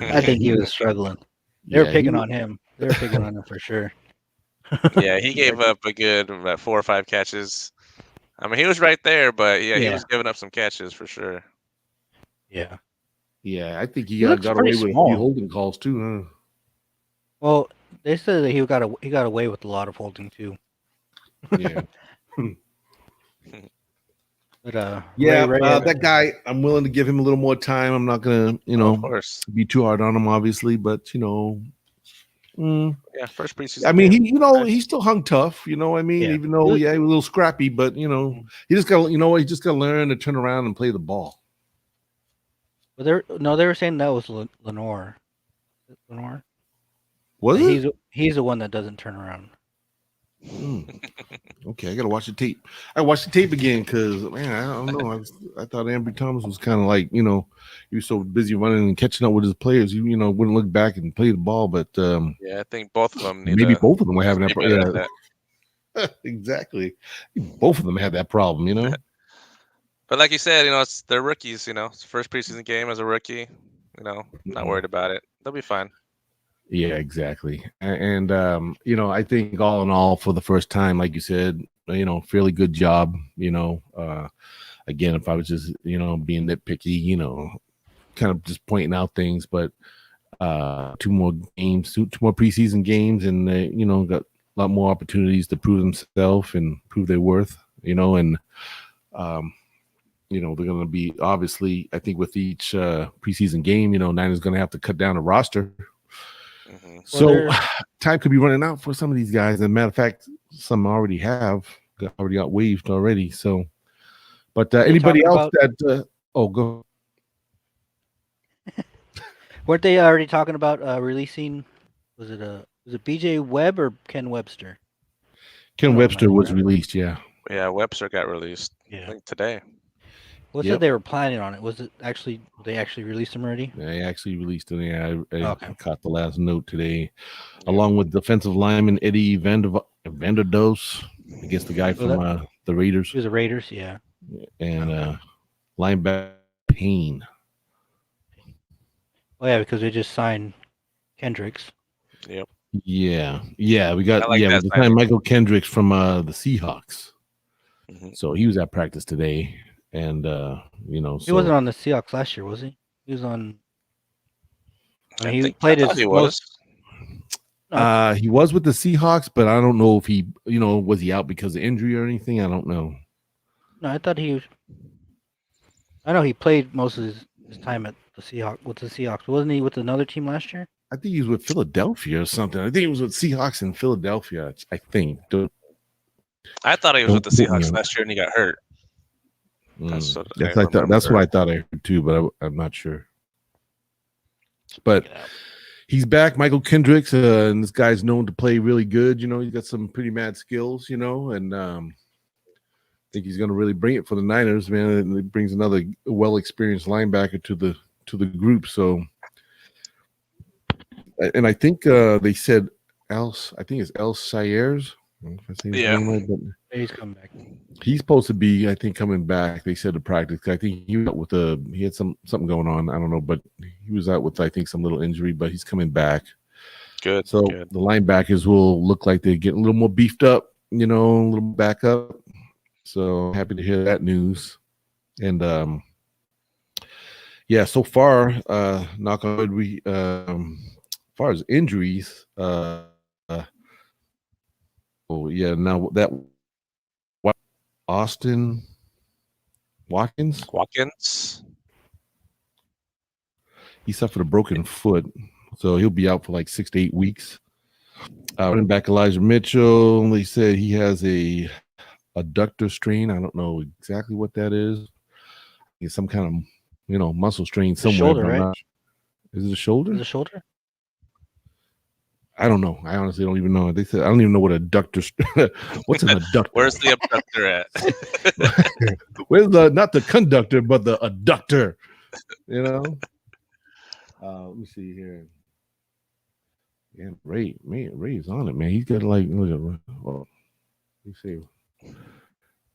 I think he was struggling. They were picking on him. They were picking on him for sure. Yeah, he gave up a good 4 or 5 catches. I mean, he was right there, but he was giving up some catches for sure. Yeah. Yeah, I think he got away with a few holding calls too. Huh? Well, they said that he got away with a lot of holding too. Yeah. But that guy, I'm willing to give him a little more time. I'm not gonna, of course, be too hard on him, obviously, but first preseason. I mean, he still hung tough. You know what I mean? Even though he was a little scrappy, but he just got he just got to learn to turn around and play the ball. But they were saying that was Lenore. Lenore. Was it? He's the one that doesn't turn around. Okay, I gotta watch the tape. I watched the tape again because man, I don't know. I thought Ambry Thomas was kind of like he was so busy running and catching up with his players. He wouldn't look back and play the ball. But I think both of them both of them were having that. Exactly, both of them had that problem. But like you said, they're rookies. It's the first preseason game as a rookie. Not worried about it. They'll be fine. Yeah, exactly. And I think all in all, for the first time, like you said, fairly good job. Again, if I was just being nitpicky, kind of just pointing out things, but 2 more games, 2 more preseason games, and they got a lot more opportunities to prove themselves and prove their worth. And they're going to be, obviously, I think with each preseason game, Niners going to have to cut down the roster. Mm-hmm. So time could be running out for some of these guys. As a matter of fact, some already got waived already. So, but anybody else that go. Weren't they already talking about releasing? Was it BJ Webb or Ken Webster? Ken Webster was released. Yeah. Yeah, Webster got released. I think today. Well, said they were planning on it. Was it actually? They actually released him already? Yeah, they actually released him. Yeah, I caught the last note today, along with defensive lineman Eddie Vanderdoes against the guy from the Raiders. He was the Raiders, yeah. And linebacker Payne. Oh yeah, because we just signed Kendricks. Yep. Yeah. We got we just signed Michael Kendricks from the Seahawks. Mm-hmm. So he was at practice today. And he wasn't on the Seahawks last year, was he? He was on. He played his. He was. He was with the Seahawks, but I don't know if he, was he out because of injury or anything? I don't know. No, I thought he. I know he played most of his time at the Seahawks. Wasn't he with another team last year? I think he was with Philadelphia or something. I think he was with Seahawks in Philadelphia. I think. I thought he was with the Seahawks last year and he got hurt. That's what I thought I heard too, but I'm not sure. But he's back, Michael Kendricks, and this guy's known to play really good. He's got some pretty mad skills, and I think he's going to really bring it for the Niners, man. And it brings another well-experienced linebacker to the group. So, and I think they said I think it's El Sayers. He's coming back. He's supposed to be, I think, coming back. They said to practice. I think he was out he had something going on. I don't know, but he was out with, I think, some little injury. But he's coming back. Good. So the linebackers will look like they're getting a little more beefed up. A little back up. So happy to hear that news. And so far, knock on wood, we as far as injuries. Now that Austin Watkins, he suffered a broken foot, so he'll be out for like 6 to 8 weeks. Running back Elijah Mitchell, they said he has a adductor strain. I don't know exactly what that is. It's some kind of muscle strain somewhere. Shoulder, right? Is it a shoulder? Is it a shoulder? I don't know. I honestly don't even know. They said I don't even know what adductor. What's an adductor? Where's the abductor at? Where's not the conductor, but the adductor? Let me see here. Yeah, Ray's on it, man. He's got like look at well, let me see.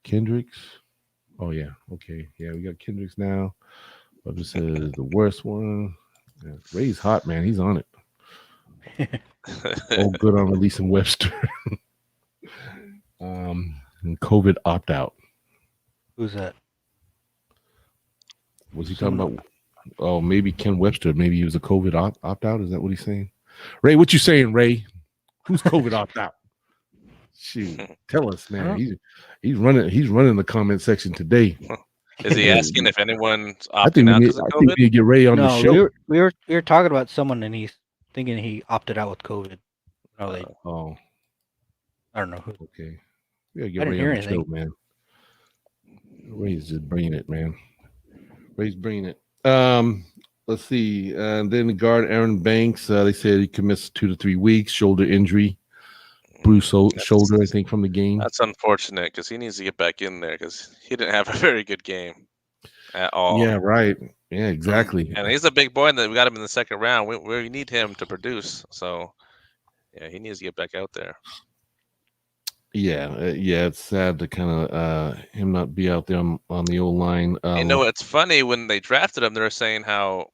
Kendrick's. Oh yeah, okay. Yeah, we got Kendrick's now. But this is the worst one. Yeah, Ray's hot, man. He's on it. Oh, good on releasing Webster. And COVID opt out. Who's that? Was he talking about? Oh, maybe Ken Webster. Maybe he was a COVID opt out. Is that what he's saying? Ray, what you saying, Ray? Who's COVID opt out? Shoot, tell us, man. He's running the comment section today. Is he asking if anyone's opting I think out we because of need COVID? to get Ray on the show. We were talking about someone and he's thinking he opted out with COVID. Oh, I don't know who. okay. We gotta get I didn't Ray hear on the anything. show, man. Ray's just bringing it, man. Ray's bringing it. Let's see. And then the guard Aaron Banks. They said he could miss 2 to 3 weeks. Shoulder injury, bruised shoulder. I think from the game. That's unfortunate because he needs to get back in there because he didn't have a very good game at all. Yeah, right. Yeah, exactly. And he's a big boy, and we got him in the second round. We need him to produce. So, yeah, he needs to get back out there. Yeah, it's sad to kind of him not be out there on the old line. It's funny when they drafted him, they were saying how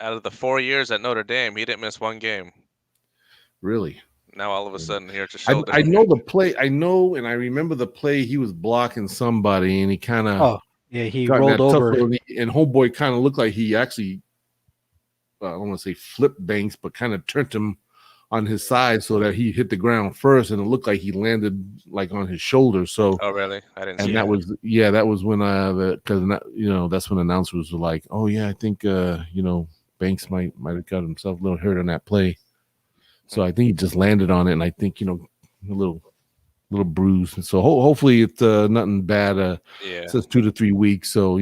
out of the 4 years at Notre Dame, he didn't miss one game. Really? Now all of a sudden, here to shoulder. I know the play. I know, and I remember the play. He was blocking somebody, and he kind of. Oh, yeah, he rolled over. And homeboy kind of looked like he actually, I don't want to say flipped Banks, but kind of turned him on his side so that he hit the ground first, and it looked like he landed like on his shoulder. So, oh really? I didn't. And that was when because that's when announcers were like, oh yeah, I think Banks might have got himself a little hurt on that play. So I think he just landed on it, and I think a little bruise. So hopefully it's nothing bad. It says 2 to 3 weeks, so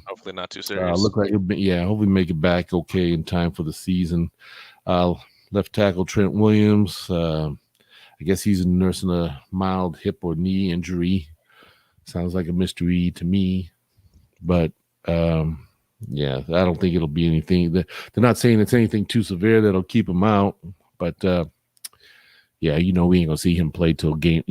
hopefully not too serious. Look like hopefully make it back okay in time for the season. Left tackle Trent Williams. I guess he's nursing a mild hip or knee injury. Sounds like a mystery to me, but I don't think it'll be anything. They're not saying it's anything too severe that'll keep him out. But we ain't gonna see him play till game,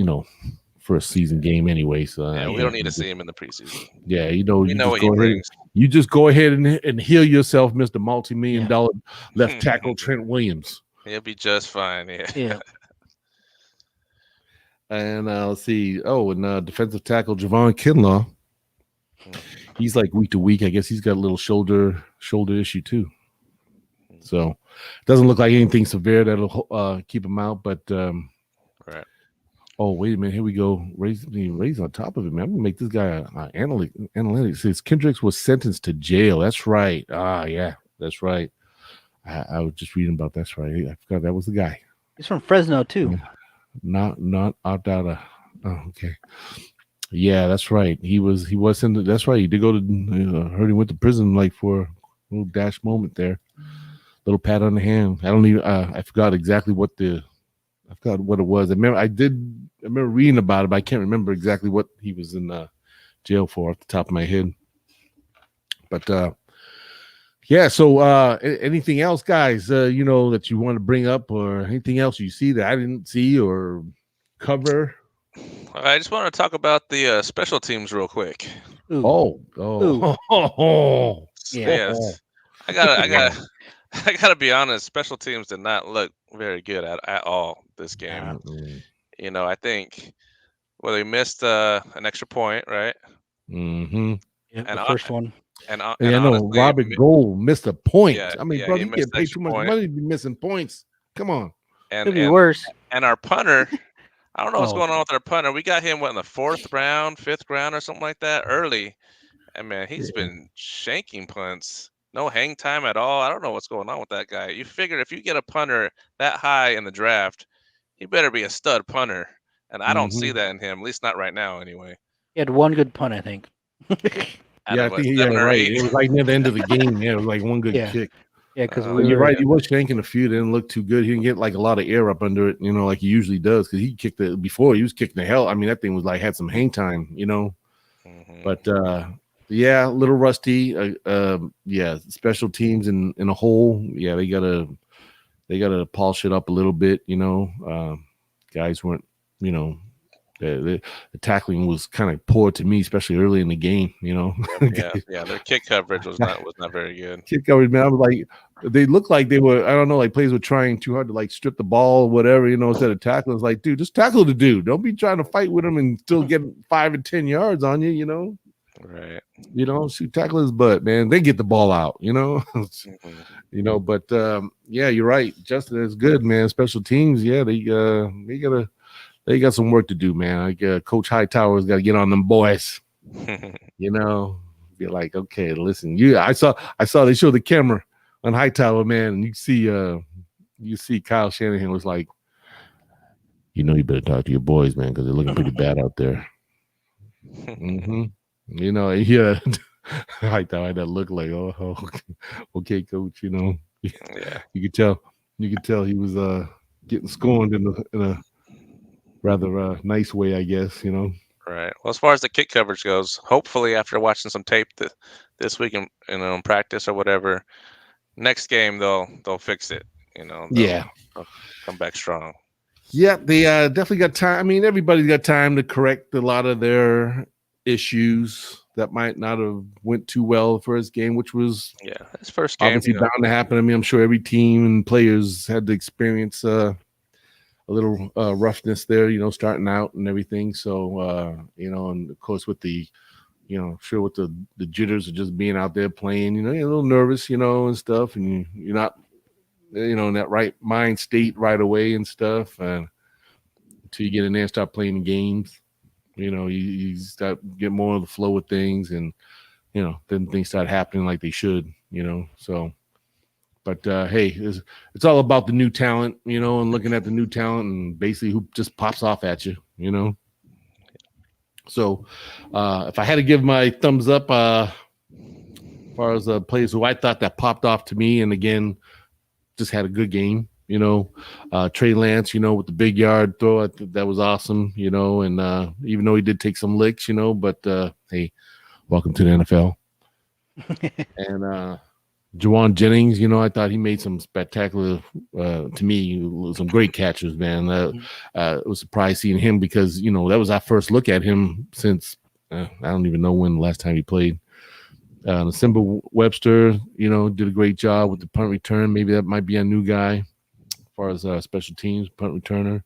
first season game anyway. So we don't need to see him in the preseason. Yeah, we know what he brings. You just go ahead and heal yourself, Mr. Multi-million-dollar left tackle Trent Williams. He'll be just fine. Yeah. And let's see. Oh, and defensive tackle Javon Kinlaw. He's like week to week. I guess he's got a little shoulder issue too. So it doesn't look like anything severe that'll keep him out. But right. Oh, wait a minute. Here we go. Raise on top of it, man. I'm gonna make this guy analytics. It says Kendrick was sentenced to jail. That's right. Yeah, that's right. I was just reading about that's right. I forgot that was the guy. He's from Fresno too. Not opt out. Okay. Yeah, that's right. He was sentenced. That's right. He did go to. Heard he went to prison like for a little dash moment there. Little pat on the hand. I don't even. I forgot exactly what it was. I remember reading about it, but I can't remember exactly what he was in jail for off the top of my head. But so anything else, guys, that you want to bring up, or anything else you see that I didn't see or cover? I just want to talk about the special teams real quick. Ooh. Oh. Yes. I gotta be honest. Special teams did not look very good at all this game. I think they missed an extra point, right? Mm-hmm. Yeah, the first one. And honestly, Robert Gold missed a point. Yeah, I mean, bro, you get paid too much money to be missing points. Come on. Could be worse. And our punter, I don't know what's going on with our punter. We got him in the 4th round, 5th round, or something like that early. And man, he's been shanking punts. No hang time at all. I don't know what's going on with that guy. You figure if you get a punter that high in the draft, he better be a stud punter. And I don't see that in him, at least not right now anyway. He had one good punt, I think. I think right. It was like near the end of the game. Yeah, it was like one good kick. Yeah, because you're right. He was shanking a few. They didn't look too good. He didn't get like a lot of air up under it, like he usually does. Because he kicked it before. He was kicking the hell. I mean, that thing was like had some hang time, But a little rusty. Special teams in a hole. Yeah, they gotta they got to polish it up a little bit. Guys weren't, the tackling was kind of poor to me, especially early in the game. Their kick coverage was not very good. Kick coverage, man. I was like, they looked like they were, I don't know, like players were trying too hard to like strip the ball or whatever, instead of tackling. It's like, dude, just tackle the dude. Don't be trying to fight with him and still get 5 and 10 yards on you. Right. Shoot, tackle his butt, man. They get the ball out, But yeah, you're right. Justin is good, man. Special teams, yeah, they got some work to do, man. Like Coach Hightower's got to get on them boys. Be like, okay, listen, I saw they showed the camera on Hightower, man, and you see Kyle Shanahan was like, you better talk to your boys, man, because they're looking pretty bad out there. Yeah, Hightower had that look like, oh, okay, coach. Yeah, you could tell he was getting scorned in a rather nice way, I guess. Right. Well, as far as the kick coverage goes, hopefully after watching some tape this week in practice or whatever, next game they'll fix it. They'll come back strong. Yeah, they definitely got time. I mean, everybody's got time to correct a lot of their issues that might not have went too well for his game, which was his first game. Obviously bound to happen. I mean, I'm sure every team and players had to experience a little roughness there, starting out and everything. So, and of course with the, sure with the jitters of just being out there playing, you're a little nervous, and stuff, and you're not, in that right mind state right away and stuff. And until you get in there and start playing games, you start get more of the flow of things, and, then things start happening like they should, so. But hey, it's all about the new talent, and looking at the new talent and basically who just pops off at you, So if I had to give my thumbs up, as far as the players who I thought that popped off to me, and again, just had a good game, Trey Lance, with the big yard throw, I think that was awesome, and even though he did take some licks, but hey, welcome to the NFL. And Juwan Jennings, I thought he made some spectacular, to me, some great catches, man. I was surprised seeing him because, that was our first look at him since, I don't even know when the last time he played. Simba Webster, did a great job with the punt return. Maybe that might be a new guy as far as special teams, punt returner.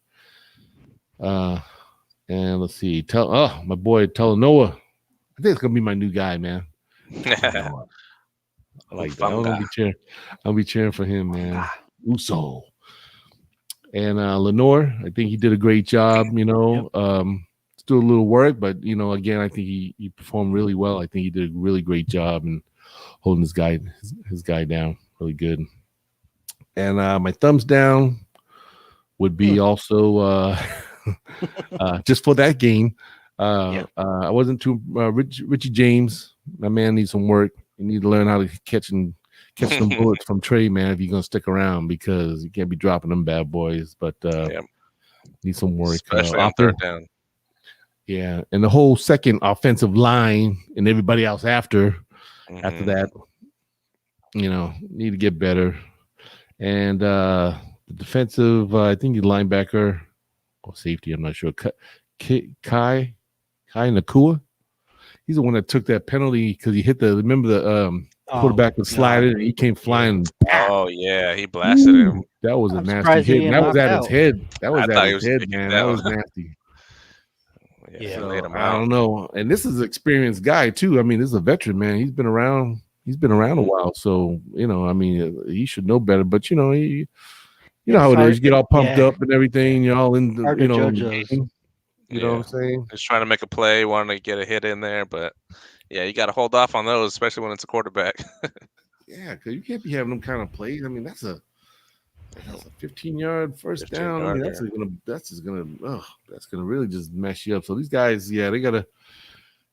And let's see. My boy Talanoa. I think it's going to be my new guy, man. I like that. I'll be cheering for him, man. Uso. And Lenore, I think he did a great job, still a little work, but again, I think he performed really well. I think he did a really great job in holding his guy down really good. And my thumbs down would be also just for that game. I wasn't too Richie James. My man needs some work. You need to learn how to catch some bullets from Trey, man, if you're gonna stick around, because you can't be dropping them bad boys. But need some work, especially on third down. Yeah, and the whole second offensive line and everybody else after that, need to get better. And the defensive, I think the linebacker or safety, I'm not sure. Kai Nakua. He's the one that took that penalty because he hit the quarterback was sliding and he came flying. Oh yeah, he blasted him. That was a nasty hit. And that was at his head. That was at his head, man. That was nasty. Yeah, so, I don't know. And this is an experienced guy too. I mean, this is a veteran, man. He's been around a while. So, he should know better. But he how it is. You get all pumped up and everything, you're all in the, game. You know what I'm saying? Just trying to make a play, wanting to get a hit in there, but you got to hold off on those, especially when it's a quarterback. Yeah, because you can't be having them kind of plays. I mean, that's a 15-yard first down. I mean, that's gonna really just mess you up. So these guys, they gotta,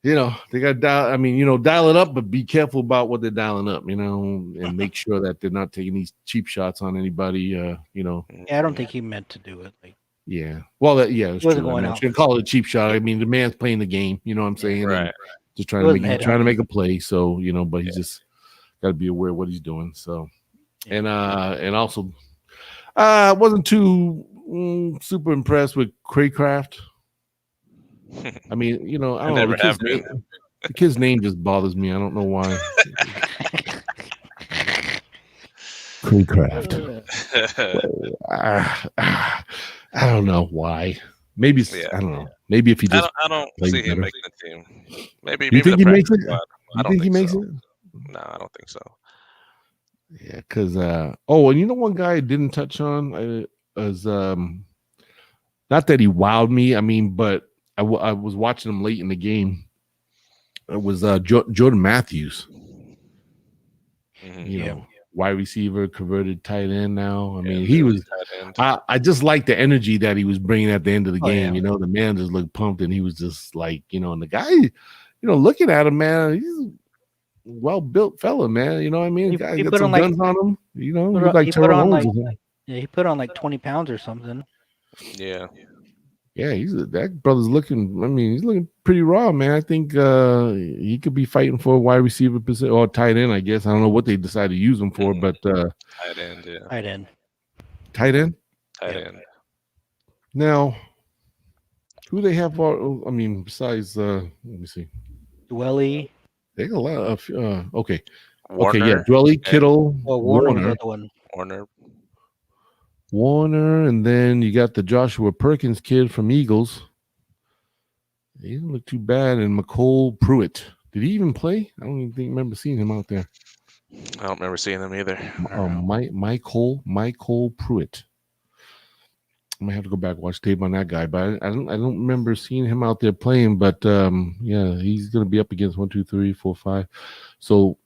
dial it up, but be careful about what they're dialing up, and make sure that they're not taking these cheap shots on anybody. I don't think he meant to do it. Yeah. Well, it's true. I shouldn't call it a cheap shot. I mean, the man's playing the game. You know what I'm saying? Right. Just trying to make a play. So but he's just got to be aware of what he's doing. So, and also I wasn't too super impressed with Craycraft. I mean, you know, I don't know. The kid's name just bothers me. I don't know why. Craycraft. I don't know why. Maybe I don't know. Maybe if he just I don't see him making the team. Maybe you think he makes it? I don't think he makes it? No, I don't think so. Yeah, because and you know one guy I didn't touch on is not that he wowed me. I mean, but I was watching him late in the game. It was Jordan Matthews. You know, wide receiver, converted tight end now. I mean, he was. I just liked the energy that he was bringing at the end of the game. You know, the man just looked pumped, and he was just like, you know, and the guy, you know, looking at him, man, he's a well-built fella, man. You know what I mean? He got some guns on him. You know, he put on like 20 pounds or something. Yeah. Yeah, that brother's looking. I mean, he's looking pretty raw, man. I think he could be fighting for a wide receiver position or tight end. I guess I don't know what they decided to use him for, but tight end, yeah. Tight end. Now, who they have? I mean, besides, let me see. Dwelly. They got a lot of. Okay. Warner, okay, yeah. Dwelly, Kittle, Warner, and then you got the Joshua Perkins kid from Eagles. He didn't look too bad. And McCole Pruitt. Did he even play? I don't even remember seeing him out there. I don't remember seeing them either. Michael Pruitt. I might have to go back and watch tape on that guy, but I don't remember seeing him out there playing. But yeah, he's going to be up against 1, 2, 3, 4, 5. So,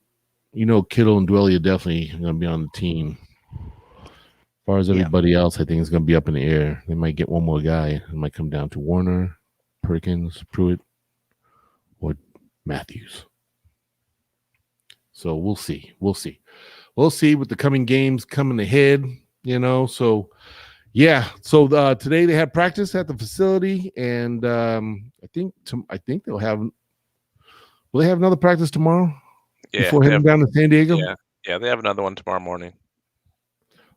you know, Kittle and Dwelly are definitely going to be on the team. As far as everybody else, I think it's going to be up in the air. They might get one more guy. It might come down to Warner, Perkins, Pruitt, or Matthews. So we'll see. We'll see with the coming games coming ahead, you know. So, yeah. So today they had practice at the facility, and I think they'll have. Will they have another practice tomorrow? Yeah. Before heading down to San Diego. Yeah, they have another one tomorrow morning.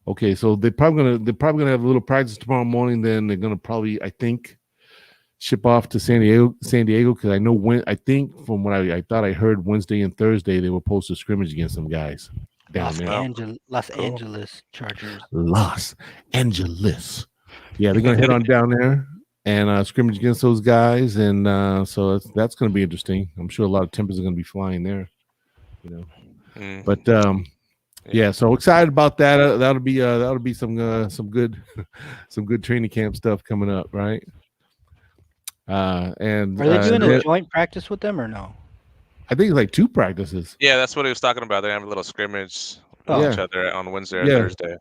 Okay, so they're probably gonna have a little practice tomorrow morning. Then they're gonna probably, I think, ship off to San Diego because I know I think from what I thought I heard Wednesday and Thursday they were supposed to scrimmage against some guys down there. Los Angeles Chargers. Los Angeles. Yeah, they're gonna head on down there and scrimmage against those guys, and so that's gonna be interesting. I'm sure a lot of tempers are gonna be flying there, you know. But yeah, so excited about that. That'll be some good training camp stuff coming up, right? And are they doing a joint practice with them or no? I think it's like 2 practices. Yeah, that's what he was talking about. They have a little scrimmage with each other on Wednesday or Thursday.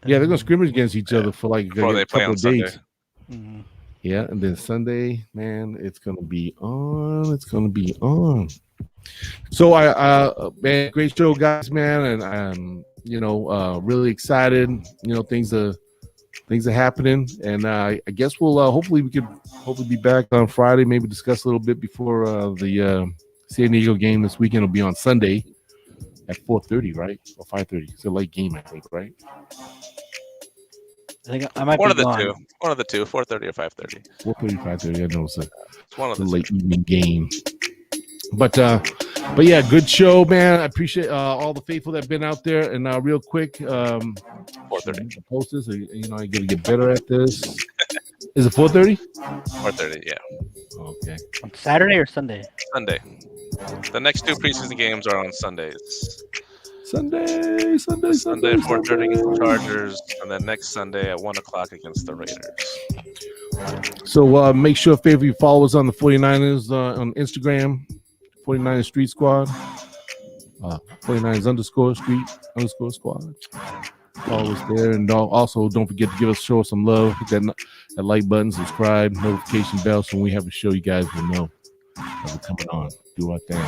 Yeah, they're gonna scrimmage against each other for like a couple of days. Mm-hmm. Yeah, and then Sunday, man, it's gonna be on. It's gonna be on. So man, great show, guys, man, and I'm really excited. You know, things are happening, and I guess we'll hopefully be back on Friday, maybe discuss a little bit before the San Diego game this weekend. Will be on Sunday at 4:30, right, or 5:30. It's a late game, I think, right? I think I might one be of the gone. two. One of the two, 4:30 or 5:30. 4:30, 5:30. I know it's one of a the late evening game. But yeah, good show, man. I appreciate all the faithful that have been out there. And real quick, 4:30. Post this. I got to get better at this. Is it 4:30? 4:30, yeah. Okay. On Saturday or Sunday? Sunday. The next 2 preseason games are on Sundays. Sunday, 4:30 against the Chargers, and then next Sunday at 1:00 against the Raiders. So make sure, favor you follow us on the 49ers on Instagram, 49ers Street Squad, 49ers _ squad. Follow us there, and also don't forget to show us some love. Hit that like button, subscribe, notification bell, so when we have a show, you guys will know that we're coming on. Do our thing.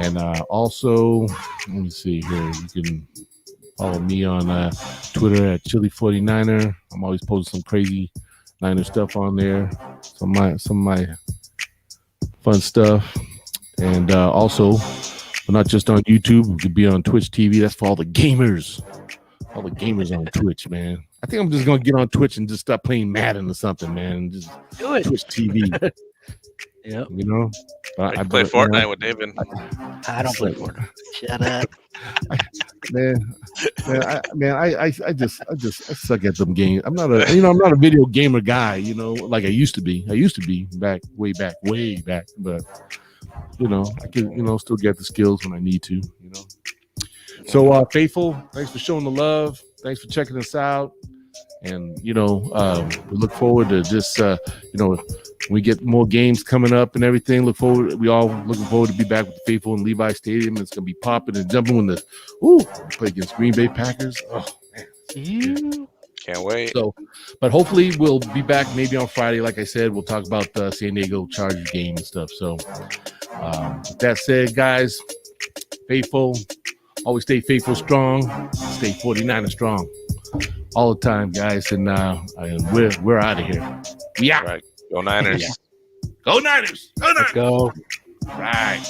And also, let me see here. You can follow me on Twitter at Chili49er. I'm always posting some crazy Niner stuff on there. Some of my fun stuff. And also, we're not just on YouTube. We could be on Twitch TV. That's for all the gamers. All the gamers on Twitch, man. I think I'm just gonna get on Twitch and just start playing Madden or something, man. Just Do it. Twitch TV. Yep. You know, I play Fortnite with David. I don't play Fortnite. Shut up, I suck at them games. I'm not a video gamer guy. You know, like I used to be. way back. But you know, I can still get the skills when I need to. You know. So Faithful, thanks for showing the love. Thanks for checking us out. And we look forward to just we get more games coming up and everything. We all looking forward to be back with the Faithful in Levi Stadium. It's gonna be popping and jumping when we play against Green Bay Packers. Oh man, can't wait. So, but hopefully we'll be back maybe on Friday. Like I said, we'll talk about the San Diego Chargers game and stuff. So, with that said, guys, Faithful, always stay faithful, strong, stay 49ers strong. All the time, guys, and we're out of here. We out. Right. Go Niners. Go Niners. Go Niners. Let's go. Right.